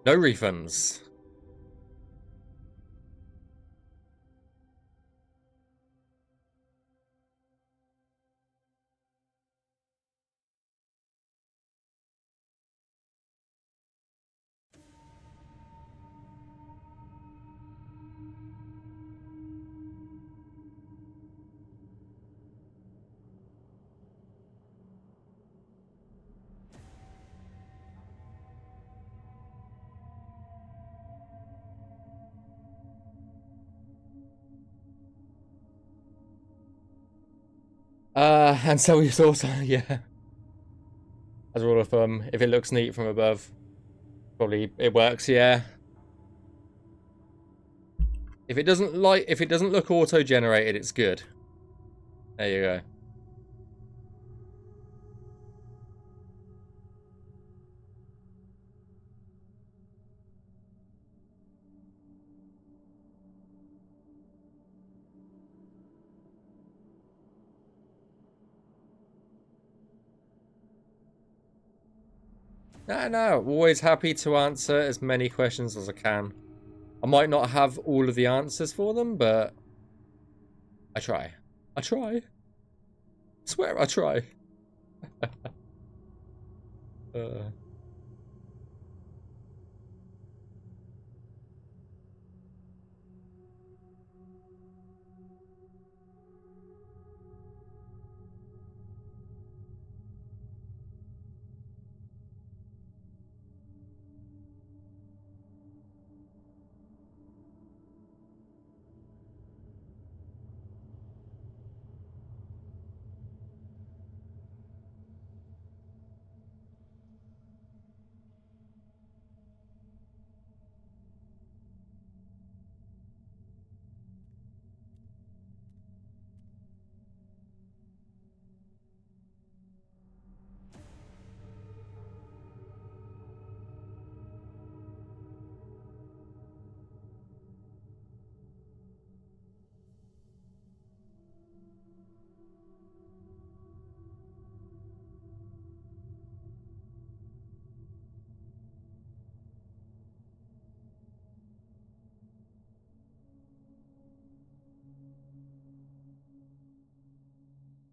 [SPEAKER 1] No refunds. And so we also, yeah. As a rule of thumb, if it looks neat from above, probably it works, yeah. If it doesn't look auto-generated, it's good. There you go. No, always happy to answer as many questions as I can. I might not have all of the answers for them, but I try. I try. I swear I try. uh.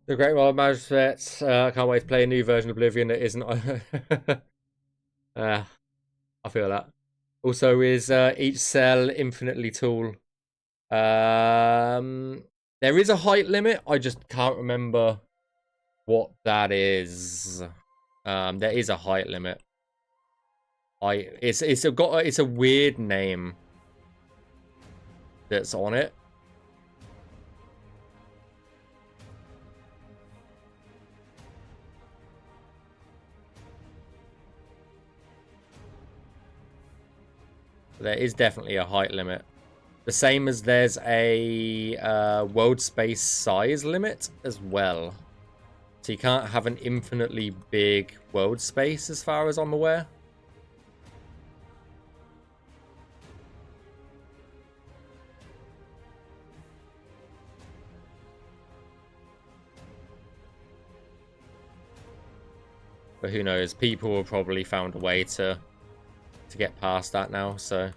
[SPEAKER 1] The Great Wild Magistrates. I can't wait to play a new version of Oblivion that isn't. I feel that. Also, is each cell infinitely tall? There is a height limit. I just can't remember what that is. There is a height limit. It's a weird name that's on it. There is definitely a height limit. The same as there's a world space size limit as well. So you can't have an infinitely big world space as far as I'm aware. But who knows? People have probably found a way to get past that now, so...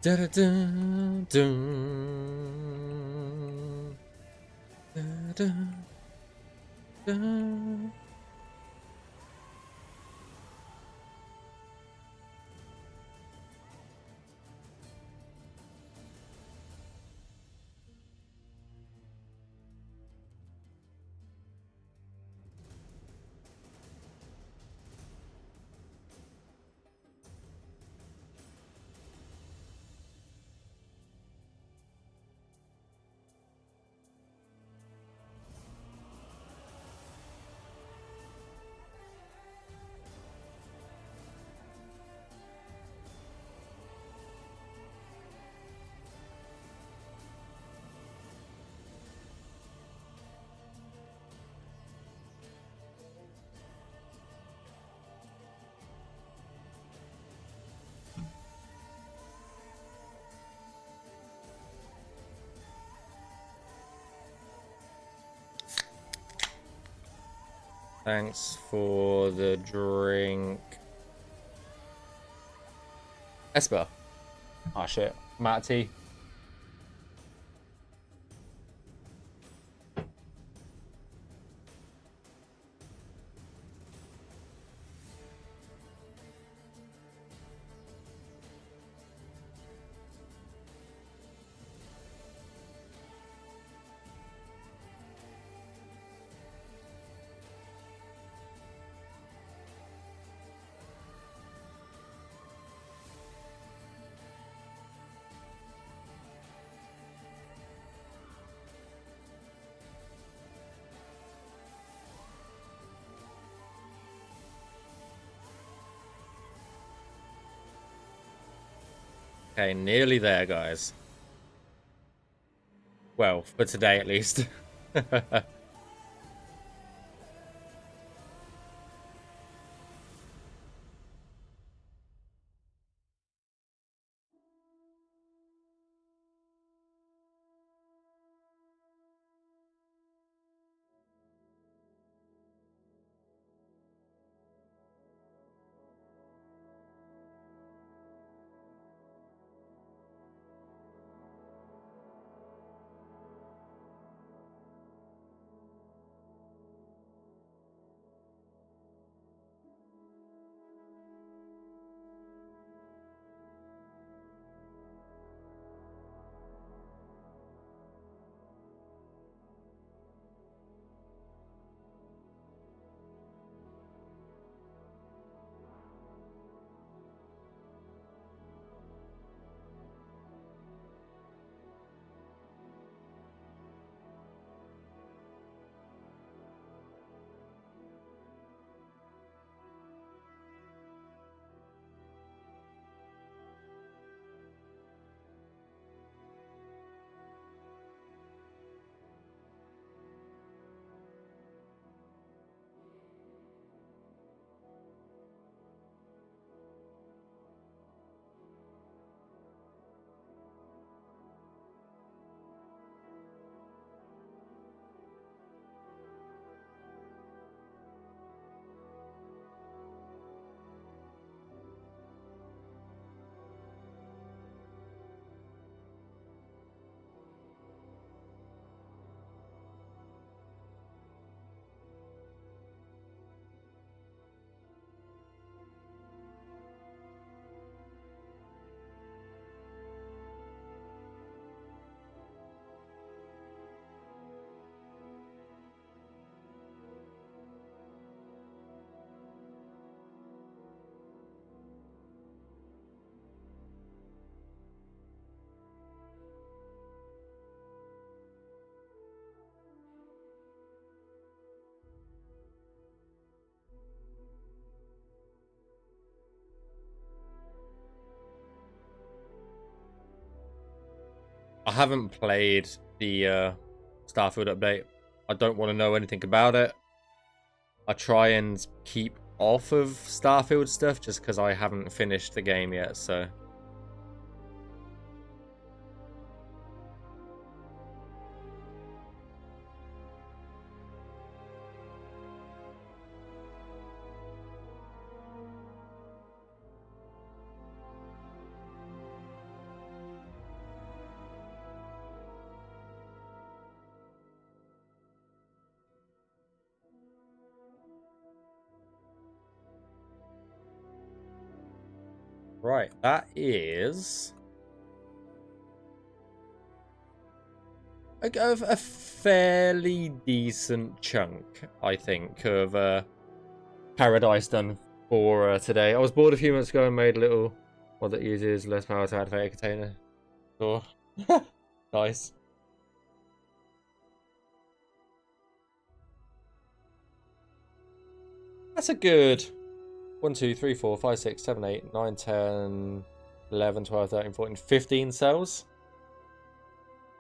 [SPEAKER 1] Da da da da da da. Thanks for the drink. Esper. Ah, shit. Matty. Okay, nearly there, guys. Well, for today at least. I haven't played the Starfield update. I don't want to know anything about it. I try and keep off of Starfield stuff just because I haven't finished the game yet, so... Right, that is... a fairly decent chunk, I think, of Paradise done for today. I was bored a few minutes ago and made a little one that uses less power to activate a container. Oh, nice. That's a good 1, 2, 3, 4, 5, 6, 7, 8, 9, 10, 11, 12, 13, 14, 15 cells.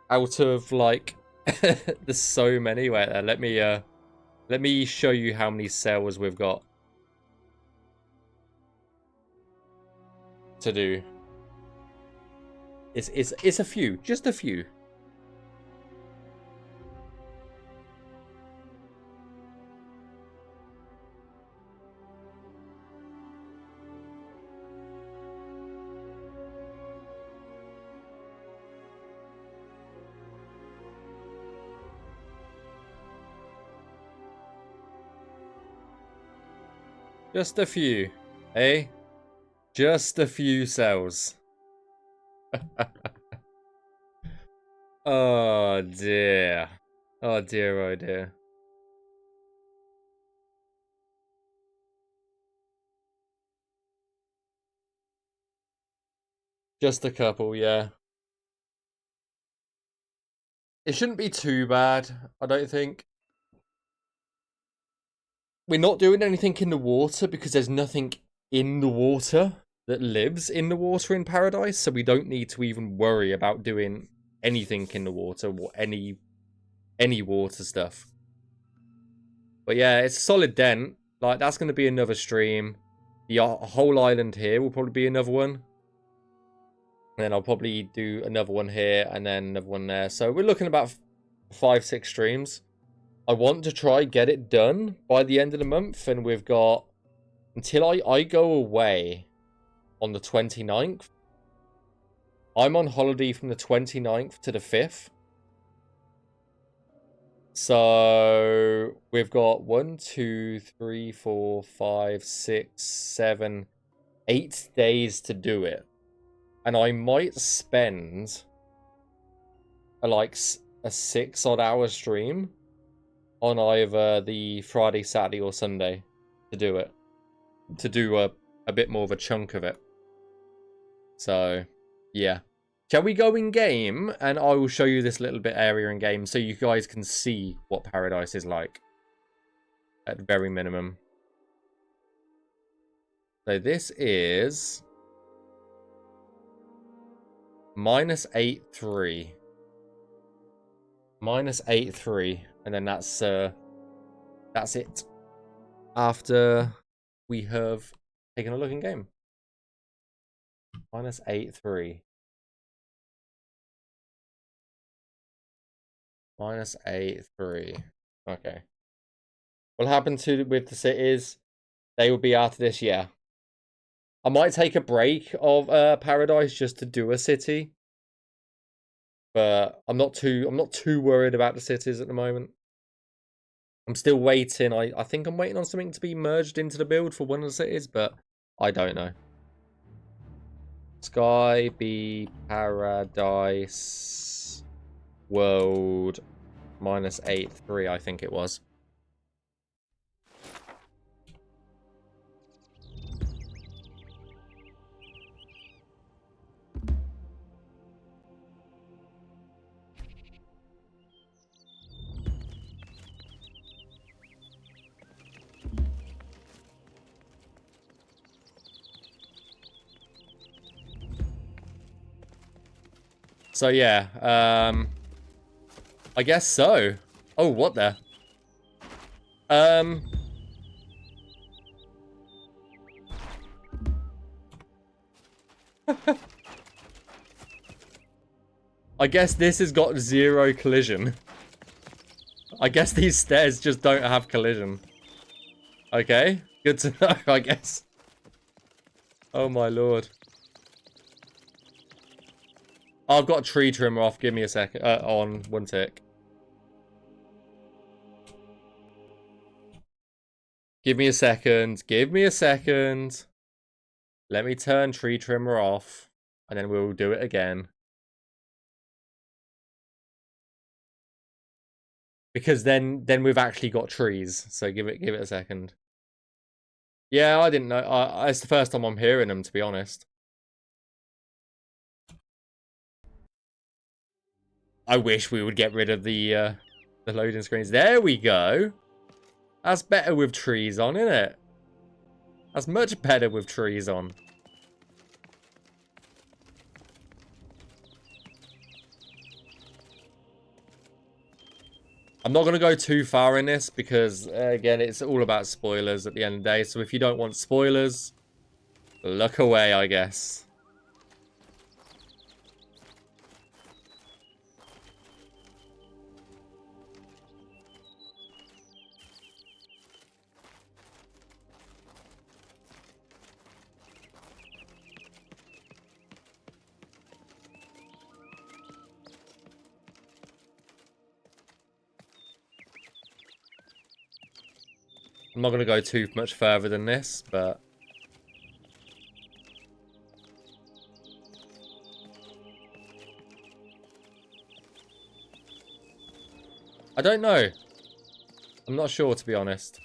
[SPEAKER 1] Out of like there's so many. Wait there, let me show you how many cells we've got to do. It's a few, just a few. Just a few. Eh? Just a few cells. Oh dear. Oh dear, oh dear. Just a couple, yeah. It shouldn't be too bad, I don't think. We're not doing anything in the water because there's nothing in the water that lives in the water in Paradise, so we don't need to even worry about doing anything in the water or any water stuff. But yeah, it's a solid dent. Like, that's going to be another stream. The whole island here will probably be another one. And then I'll probably do another one here and then another one there. So we're looking about 5-6 streams. I want to try get it done by the end of the month. And we've got until I go away on the 29th. I'm on holiday from the 29th to the 5th. So we've got 1, 2, 3, 4, 5, 6, 7, 8 days to do it. And I might spend a 6-odd hour stream on either the Friday, Saturday, or Sunday to do it. To do a bit more of a chunk of it. So, yeah. Shall we go in game? And I will show you this little bit area in game so you guys can see what Paradise is like. At very minimum. So this is -8.3. -8.3. And then that's it. After we have taken a look in game. -8.3. -8.3. Okay. What happened with the cities? They will be after this year. I might take a break of Paradise just to do a city. But I'm not too worried about the cities at the moment. I'm still waiting. I think I'm waiting on something to be merged into the build for one of the cities, but I don't know. Sky be Paradise World -8.3, I think it was. So yeah, I guess so. Oh, what the? I guess this has got 0 collision. I guess these stairs just don't have collision. Okay, good to know, I guess. Oh my lord. I've got a tree trimmer off. Give me a second. On 1 tick. Give me a second. Give me a second. Let me turn tree trimmer off. And then we'll do it again. Because then we've actually got trees. So give it a second. Yeah, I didn't know. It's the first time I'm hearing them, to be honest. I wish we would get rid of the loading screens. There we go. That's better with trees on, isn't it? That's much better with trees on. I'm not going to go too far in this because, again, it's all about spoilers at the end of the day. So if you don't want spoilers, look away, I guess. I'm not going to go too much further than this, but... I don't know. I'm not sure, to be honest.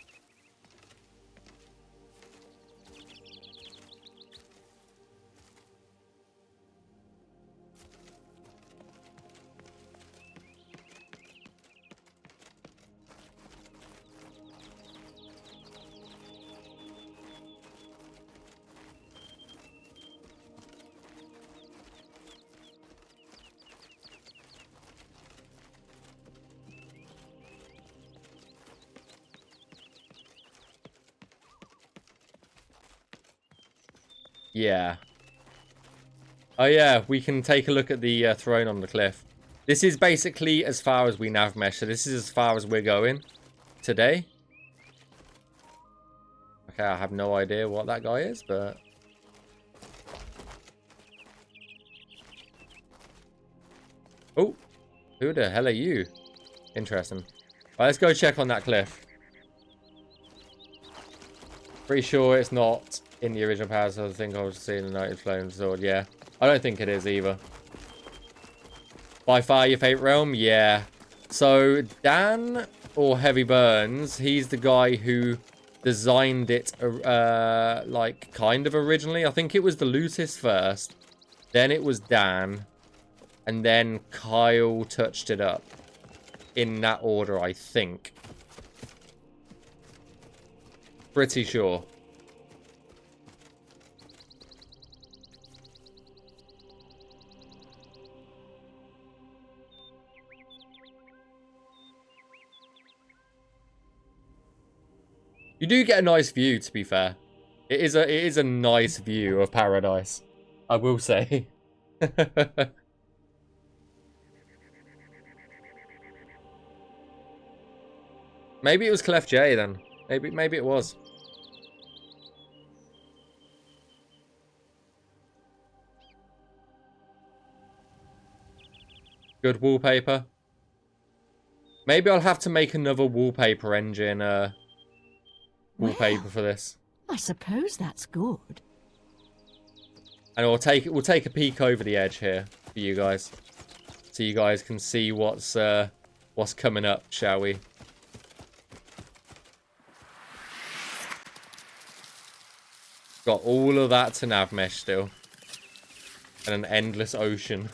[SPEAKER 1] Yeah. Oh yeah, we can take a look at the throne on the cliff. This is basically as far as we navmesh, so this is as far as we're going today. Okay, I have no idea what that guy is, but... Oh, who the hell are you? Interesting. Right, let's go check on that cliff. Pretty sure it's not in the original power, so I think I was seeing the Knight Flame Sword. Yeah, I don't think it is either. By far your favorite realm? Yeah. So Dan, or Heavy Burns, he's the guy who designed it, like, kind of originally. I think it was the Lucis first. Then it was Dan. And then Kyle touched it up. In that order, I think. Pretty sure. You do get a nice view, to be fair. It is a nice view of paradise, I will say. Maybe it was Clef J then. Maybe it was. Good wallpaper. Maybe I'll have to make another wallpaper engine wallpaper for this.
[SPEAKER 3] I suppose that's good.
[SPEAKER 1] And we'll take a peek over the edge here for you guys. So you guys can see what's coming up, shall we? Got all of that to navmesh still. And an endless ocean.